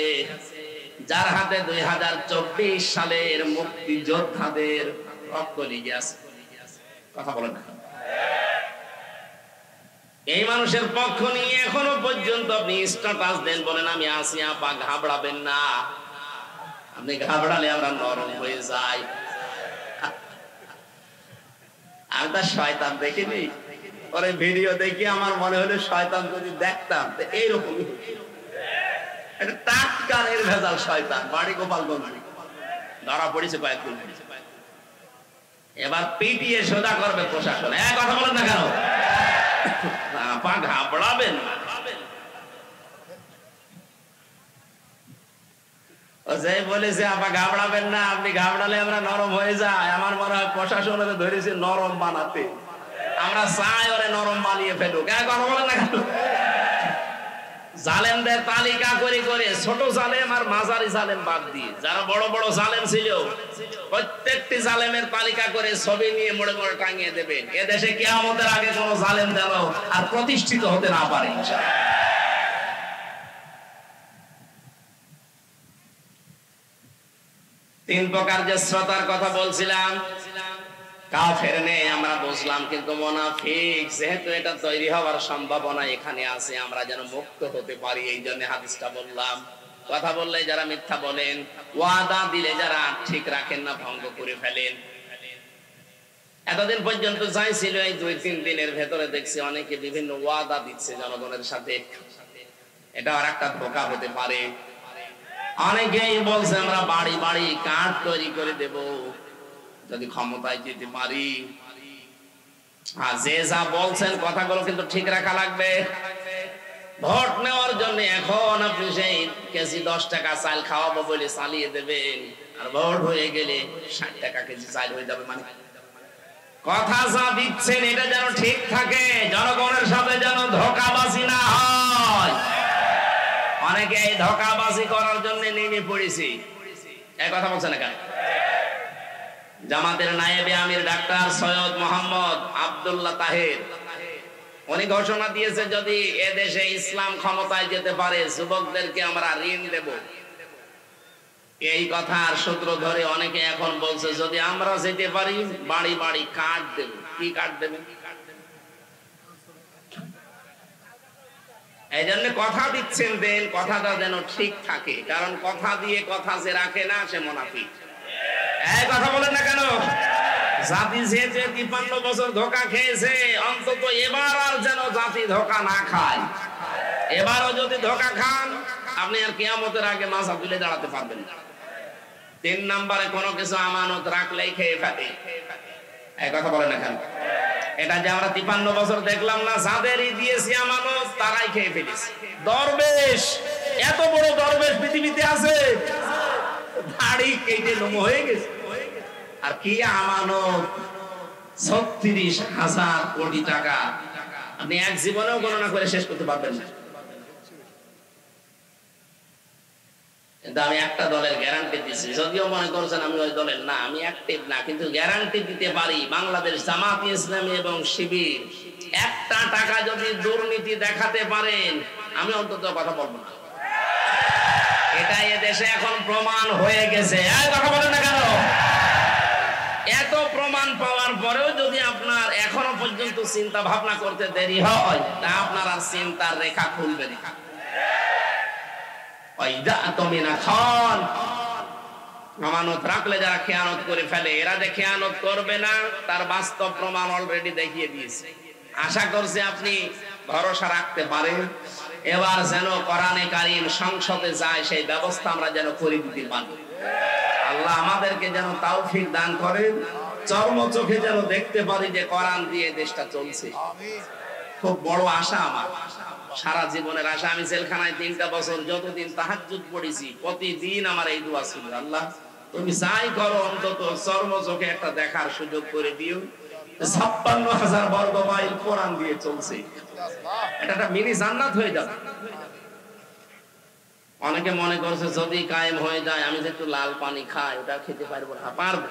যার হাতে 2024 সালের মুক্তিযোদ্ধাদের রক্ত লেগে আছে, কথা বলেন না, এই মানুষের পক্ষ নিয়ে এখনো পর্যন্ত আপনি স্ট্যাটাস দেন, বলেন আমি আছি আপা, ঘাবড়াবেন না। আপনি ঘাবড়ালে আমরা নরম হয়ে যাই। আমি তার শয়তান দেখিনি, পরে ভিডিও দেখি আমার মনে হলো শয়তান যদি দেখতাম এইরকমই একটা টাটকা নির্ভেজাল শয়তান, বাড়ি গোপালগঞ্জ, ধরা পড়েছে কয়েকদিন। এবার পিটিয়ে সোজা করবে প্রশাসন। এক কথা বলেন না কেন? আপা ঘাবড়াবেন না। বলেছে আপা ঘাবড়াবেন না, আপনি ঘাবড়ালে আমরা নরম হয়ে যাই। আমার মনে হয় প্রশাসন ধরেছে নরম বানাতে, আমরা চাই ওরে নরম বানিয়ে ফেলুক। এক কথা বলেন না কেন? জালেমদের তালিকা করে করে ছোট জালেম আর মাঝারি জালেম বাদ দিয়ে যারা বড় বড় জালেম ছিল, প্রত্যেকটি জালেমের তালিকা করে ছবি নিয়ে মোড়ে মোড়ে টাঙিয়ে দেবেন। এদেশে কিয়ামতের আগে কোন জালেম যেন আর প্রতিষ্ঠিত হতে না পারে। তিন প্রকার যে শ্রোতার কথা বলছিলাম, কাফের নেই আমরা বুঝলাম, কিন্তু মুনাফিক যেহেতু এটা তৈরি হওয়ার সম্ভাবনা এখানে আছে, আমরা যেন মুক্ত হতে পারি এই জন্য হাদিসটা বললাম। কথা বললে যারা মিথ্যা বলেন, ওয়াদা দিলে যারা ঠিক রাখেন না, ভঙ্গ করে ফেলেন। এতদিন পর্যন্ত যাই ছিল, এই 2-3 দিনের ভেতরে দেখছি অনেকে বিভিন্ন ওয়াদা দিচ্ছে জনগণের সাথে। এটা আর একটা ধোঁকা হতে পারে। অনেকেই বলছে আমরা বাড়ি বাড়ি কার্ড তৈরি করে দেব যদি ক্ষমতায় যেতে পারি। আর যে যা বলছেন কথাগুলো কিন্তু ঠিক রাখা লাগবে। ভোট নেওয়ার জন্য এখন আপনি সেই কেজি 10 টাকা চাল খাওয়াবো বলে চালিয়ে দেবেন, আর ভোট হয়ে গেলে 60 টাকা কেজি চাল হয়ে যাবে। মানে কথা যা দিচ্ছেন এটা যেন ঠিক থাকে, জনগণের সাথে যেন ধোঁকাবাজি না হয়। অনেকে এই ধোঁকাবাজি করার জন্য নেমে পড়েছি। এই কথা বলছেন না কেন? জামাতের নায়েবে আমির ডাক্তার সৈয়দ মোহাম্মদ আব্দুল্লাহ তাহের উনি ঘোষণা দিয়েছে যদি এদেশে ইসলাম ক্ষমতায় যেতে পারে যুবকদেরকে আমরা ঋণ দেব। এই কথার সূত্র ধরে অনেকে এখন বলছে যদি আমরা যেতে পারি বাড়ি বাড়ি কার্ড দেব। কি কার্ড দেবেন? এই জন্য কথা দিচ্ছেন, দেন কথাটা যেন ঠিক থাকে, কারণ কথা দিয়ে কথা যে রাখে না সে মুনাফিক। এই কথা বলেন না কেন? জাতি যে 53 বছর ধোঁকা খেয়েছে, অন্তত এবার আর যেন জাতি ধোঁকা না খায়। এবারও যদি ধোঁকা খান আপনি আর কিয়ামতের আগে মাথা তুলে দাঁড়াতে পারবেন না। 3 নম্বরে কোনো কিছু আমানত রাখলেই খেয়ে ফেলে। এই কথা বলেন না কেন? এটা যে আমরা 53 বছর দেখলাম না, যাদেরই দিয়েছি আমানত তারাই খেয়ে ফেলেছে। দরবেশ, এত বড় দরবেশ পৃথিবীতে আছে, দাড়ি কেটে লোম হয়ে গেছে। আর কি আমানত 36,000 কোটি টাকা আপনি এক জীবনেও গণনা করে শেষ করতে পারবেন না। কিন্তু আমি একটা দলের গ্যারান্টি দিচ্ছি, যদিও মনে করছেন আমি ওই দলের না, আমি অ্যাক্টিভ না, কিন্তু গ্যারান্টি দিতে পারি বাংলাদেশ জামাত ইসলামী এবং শিবির একটা টাকা যদি দুর্নীতি দেখাতে পারেন আমি অন্তত কথা বলবো না। এটা এদেশে এখন প্রমাণ হয়ে গেছে। এই কথা বলেন না কেন? এত প্রমাণ পাওয়ার পরেও যদি আপনার এখনো পর্যন্ত চিন্তা ভাবনা করতে দেরি হয়, তা আপনার আর চিন্তার রেখা খুলবে না। আমানত রাখলে যারা খেয়ানত করে ফেলে, এরা যে খেয়ানত করবে না তার বাস্তব প্রমাণ অলরেডি দেখিয়ে দিয়েছে। আশা করছি আপনি ভরসা রাখতে পারেন। এবার যেন কোরআনে কারীম সংসদে যায়, সেই ব্যবস্থা আমরা যেন করে দিতে পারি। আল্লাহ আমাদেরকে যেন তৌফিক দান করেন, চর্ম চোখে যেন দেখতে পারি যে কোরআন দিয়ে দেশটা চলছে। খুব বড় আশা আমার, সারা জীবনের আশা। আমি জেলখানায় 3টা বছর যতদিন তাহাজ্জুদ পড়েছি, প্রতিদিন আমার এই দোয়া ছিল, আল্লাহ তুমি যাই করো অন্তত চর্ম চোখে একটা দেখার সুযোগ করে দিও 56,000 বর্গ মাইল কোরআন দিয়ে চলছে। এটা একটা মিনি জান্নাত হয়ে যাবে। অনেকে মনে করছে যদি কায়েম হয়ে যায় আমি যে একটু লাল পানি খাই ওটা খেতে পারবো না। পারবে,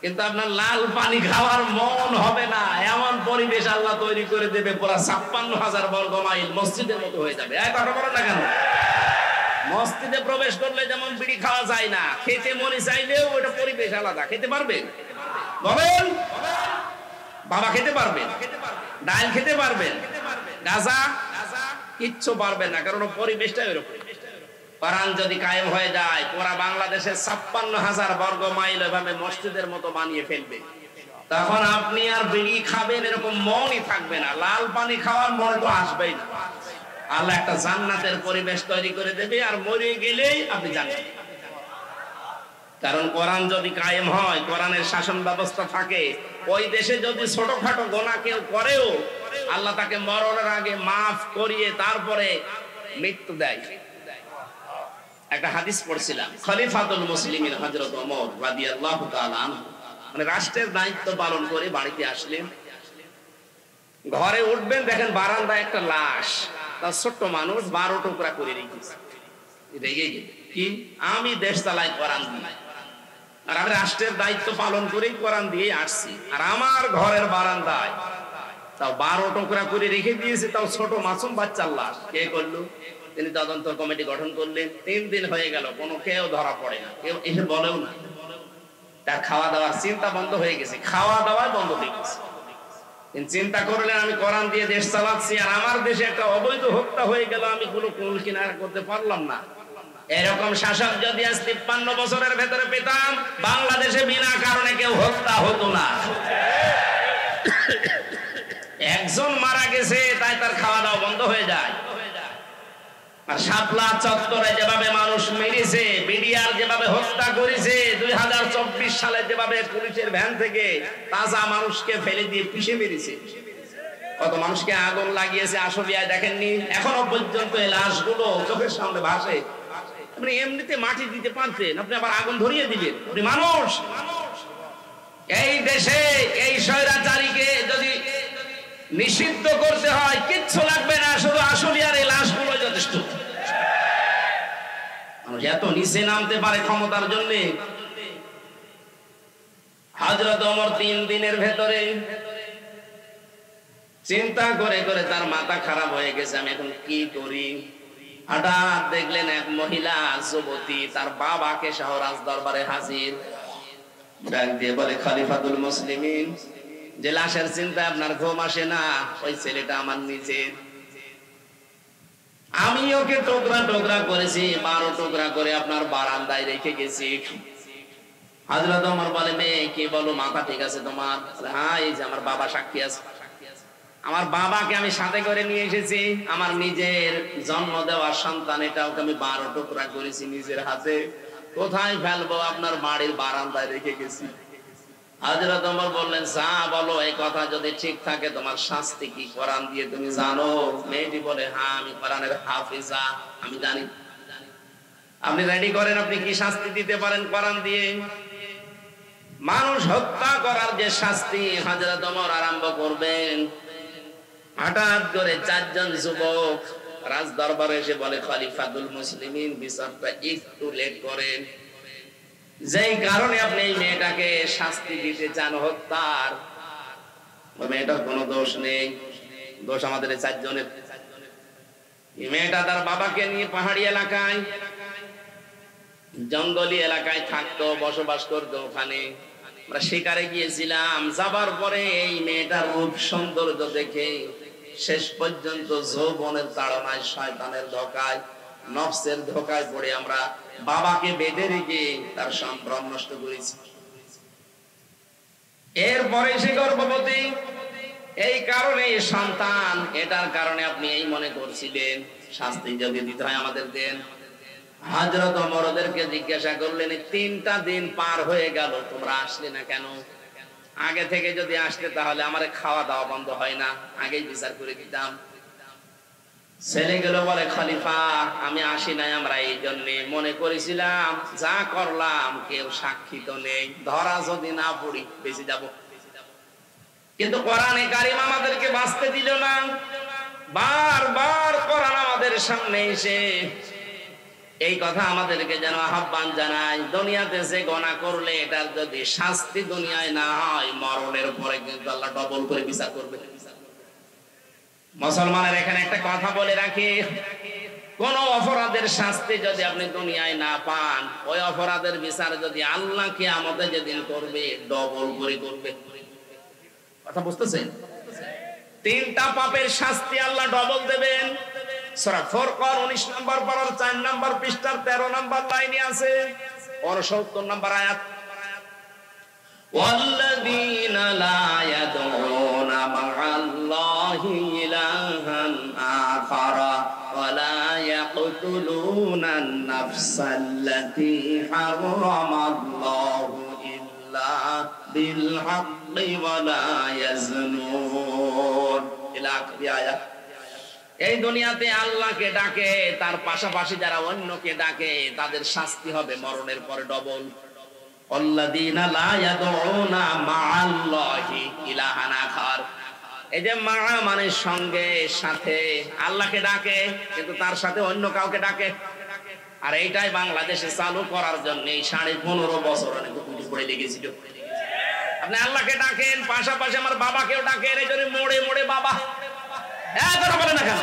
কিন্তু আপনার লাল পানি খাওয়ার মন হবে না। এমন পরিবেশ আল্লাহ তৈরি করে দেবে, পুরা 56,000 বর্গ মাইল মসজিদের মতো হয়ে যাবে। এক কথা বলেন না কেন? মসজিদে প্রবেশ করলে যেমন বিড়ি খাওয়া যায় না, খেতে মনে চাইলেও ওটা পরিবেশ আলাদা। খেতে পারবেন? বলেন। বাবা খেতে পারবেন? ডাল খেতে পারবেন? গাজা কিচ্ছু পারবেন না, কারণ পরিবেশটা এরকম। কোরআন যদি কায়েম হয়ে যায়, পুরা বাংলাদেশের 56,000 বর্গ মাইল এভাবে মসজিদের মতো বানিয়ে ফেলবে। তখন আপনি আর বিড়ি খাবেন এরকম মনই থাকবে না, লাল পানি খাওয়ার মন তো আসবেই না। আল্লাহ একটা জান্নাতের পরিবেশ তৈরি করে দেবে, আর মরে গেলেই আপনি জান্নাতে। কারণ কোরআন যদি কায়েম হয়, কোরআনের শাসন ব্যবস্থা থাকে, ওই দেশে যদি ছোটখাটো গোনা কেউ করেও আল্লাহ তাকে মরণের আগে মাফ করিয়ে তারপরে মৃত্যু দেয়। একটা হাদিস পড়ছিলাম, খলিফাতুল মুসলিমিন হযরত ওমর রাদিয়াল্লাহু তাআলা আনহু মানে রাষ্ট্রের দায়িত্ব পালন করে বাড়িতে আসলেন। ঘরে উঠবেন, দেখেন বারান্দায় একটা লাশ, তার ছোট্ট মানুষ 12 টুকরা করে রেখেছে। রেগে গেলেন, কি আমি দেশ চালাই কোরআন দিয়ে, আর আমি রাষ্ট্রের দায়িত্ব পালন করেই কোরআন দিয়ে আসছি, আর আমার ঘরের বারান্দায় তাও 12 টুকরা করে রেখে দিয়েছে, তাও ছোট মাসুম বাচ্চার লাশ। কে করলো? তিনি তদন্ত কমিটি গঠন করলেন। 3 দিন হয়ে গেল, কোনো কেউ ধরা পড়ে না, কেউ এসে বলেও না। তার খাওয়া দাওয়ার চিন্তা বন্ধ হয়ে গেছে, খাওয়া দাওয়া বন্ধ হয়ে গেছে। চিন্তা করলেন আমি কোরআন দিয়ে দেশ চালাচ্ছি, আর আমার দেশে একটা অবৈধ হত্যা হয়ে গেল, আমি কোনো কুল কিনারা করতে পারলাম না। এরকম শাসক যদি আজ 53 বছরের ভেতরে পেতাম, বাংলাদেশে বিনা কারণে কেউ হত্যা হতো না। একজন মারা গেছে তাই তার খাওয়া দাওয়া বন্ধ হয়ে যায়। আর শাপলা চত্বরে যেভাবে মানুষ মেরেছে, বিডিআর যেভাবে হত্যা করেছে, 2024 সালে যেভাবে পুলিশের ভ্যান থেকে তাজা মানুষকে ফেলে দিয়ে পিষে মেরেছে, কত মানুষকে আগুন লাগিয়েছে আশুলিয়ায় দেখেননি? এখনো পর্যন্ত এই লাশগুলো চোখের সামনে ভাসে। আপনি এমনিতে মাটি দিতে পারতেন, আপনি আবার আগুন ধরিয়ে দিলেন। আপনি মানুষ। এই দেশে এই স্বৈরাচারীকে যদি নিষিদ্ধ করতে হয় কিচ্ছু লাগবে না, শুধু আশুলিয়ার এই লাশগুলো যথেষ্ট। মানুষ এত নিচে নামতে পারে ক্ষমতার জন্য। হযরত ওমর 3 দিনের ভেতরে চিন্তা করে করে তার মাথা খারাপ হয়ে গেছে, আমি এখন কি করি। হঠাৎ দেখলেন এক মহিলা যুবতী তার বাবাকে সহ রাজ দরবারে হাজির। ডাক দিয়ে বলে, খলিফাতুল মুসলিমিন, যে লাশের চিন্তা আপনার ঘুম আসে না, ওই ছেলেটা আমার নিজের। আমি ওকে টুকরা টুকরা করেছি, 12 টুকরা করে আপনার বারান্দায় রেখে গেছি। হযরত ওমর বলে, মেয়ে কি বলো, মাথা ঠিক আছে তোমার? হ্যাঁ, এই যে আমার বাবা সাক্ষী আছে। আমার বাবাকে আমি সাথে করে নিয়ে এসেছি, আমার নিজের জন্ম দেওয়া সন্তান, এটা ওকে আমি 12 টুকরা করেছি নিজের হাতে। কোথায় ফেলবো? আপনার বাড়ির বারান্দায় রেখে গেছি। হযরত ওমর বললেন, যা বলো, এই কথা যদি ঠিক থাকে তোমার শাস্তি কি কোরআন দিয়ে তুমি জানো? মেয়েটি বলে, হ্যাঁ আমি কোরআনের হাফেজা, আমি জানি। আপনি রেডি করেন, আপনি কি শাস্তি দিতে পারেন কোরআন দিয়ে? মানুষ হত্যা করার যে শাস্তি হযরত ওমর আরম্ভ করবেন। হঠাৎ করে 4 জন যুবক রাজ দরবারে এসে বলে, খলিফাতুল মুসলিমিন, বিচারটা একটু লেট করেন। যেই কারণে আপনি এই মেয়েটাকে শাস্তি দিতে চান হত্যার, মেয়েটার কোনো দোষ নেই, দোষ আমাদের 4 জনের। এই মেয়েটা তার বাবাকে নিয়ে পাহাড়ি এলাকায়, জঙ্গলি এলাকায় থাকতো, বসবাস করতো। ওখানে আমরা শিকারে গিয়েছিলাম, যাবার পরে এই মেয়েটার রূপ সৌন্দর্য দেখে শেষ পর্যন্ত যৌবনের তাড়নায়, শয়তানের ধোঁকায়, নফসের ধোঁকায় পড়ে আমরা বাবাকে বেঁধে রেখে তার সম্ভ্রম নষ্ট করেছি। এরপরে সে গর্ভবতী, এই কারণে সন্তান, এটার কারণে আপনি এই মনে করছিলেন শাস্তি যদি দিতে হয় আমাদের দেন। হযরত ওমরদেরকে জিজ্ঞাসা করলেন, 3টা দিন পার হয়ে গেল, তোমরা আসলে না কেন? আগে থেকে যদি আসতে তাহলে আমারে খাওয়া দাওয়া বন্ধ হয় না, আগেই বিচার করে দিতাম। ছেলেগুলো বলে, খলিফা আমি আসি নাই আমরা এই জন্য মনে করেছিলাম যা করলাম কেউ সাক্ষী তো নেই, ধরা যদি না পড়ি বেঁচে যাব। কিন্তু কোরআনে কারীম আমাদেরকে বাঁচতে দিল না। বারবার কোরআন আমাদের সামনে এসে এই কথা আমাদেরকে যেন আহ্বান জানায়, দুনিয়াতে যে গুনাহ করলে এটার যদি শাস্তি দুনিয়ায় না হয়, মরণের পরে কিন্তু আল্লাহ ডবল করে বিচার করবে। মুসলমানের এখানে একটা কথা বলে রাখি, কোন অপরাধের শাস্তি যদি আপনি দুনিয়ায় না পান, ওই অপরাধের বিচার যদি আল্লাহ কিয়ামতে যেদিন করবে ডবল করে করবে। কথা বুঝতেছেন? 3টা পাপের শাস্তি আল্লাহ ডবল দেবেন। সূরা ফুরকান 19 নম্বর পারার 4 নম্বর পৃষ্ঠার 13 নম্বর লাইনে আছে, 69 নম্বর আয়াত। والذين لا يدعون مع الله إلها آخر ولا يقتلون النفس التي حرم الله إلا بالحق ولا يزنون إلى آخر آية। এই দুনিয়াতে আল্লাহকে ডাকে, তার পাশাপাশি যারা অন্যকে ডাকে তাদের শাস্তি হবে মরণের পরে ডবল। আল্লাযীনা লা ইয়াদউনা মা'আল্লাহি ইলাহান আখার, এই যে মা মানে সঙ্গে, সাথে, আল্লাহকে ডাকে কিন্তু তার সাথে অন্য কাউকে ডাকে। আর এইটাই বাংলাদেশে চালু করার জন্য 15.5 বছর অনেক কুটি পড়ে লেগেছিল। আপনি আল্লাহকে ডাকেন, পাশাপাশি আমার বাবাকেও ডাকেন, এই জন্য মোড়ে মোড়ে বাবা। কথা বলে না কেন?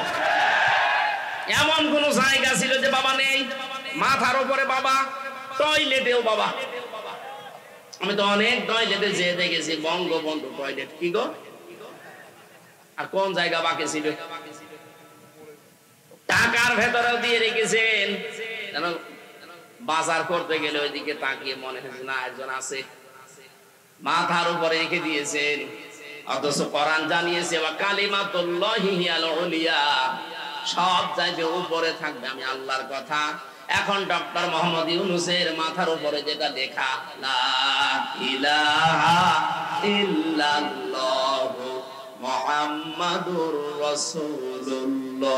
এমন কোন জায়গা ছিল যে বাবা নেই? মাথার উপরে বাবা, টয়লেটেও বাবা। আমি তো অনেক টয়লেটে যেয়ে দেখেছি বঙ্গবন্ধু টয়লেট। কি গো? আর কোন জায়গা বাকি ছিল? টাকার ভেতরেও দিয়ে রেখেছেন, বাজার করতে গেলে ওইদিকে তাকিয়ে মনে হচ্ছে না একজন আছে। মাথার উপরে রেখে দিয়েছেন, অথচ কোরআন জানিয়েছে ওয়া কালিমাতুল্লাহি হিয়াল উলিয়া, সব চাইতে উপরে থাকবে আমি আল্লাহর কথা। এখন ডক্টর মোহাম্মদ ইউনূসের মাথার উপরে যেটা লেখা, লা ইলাহা ইল্লাল্লাহু মুহাম্মাদুর রাসূলুল্লাহ।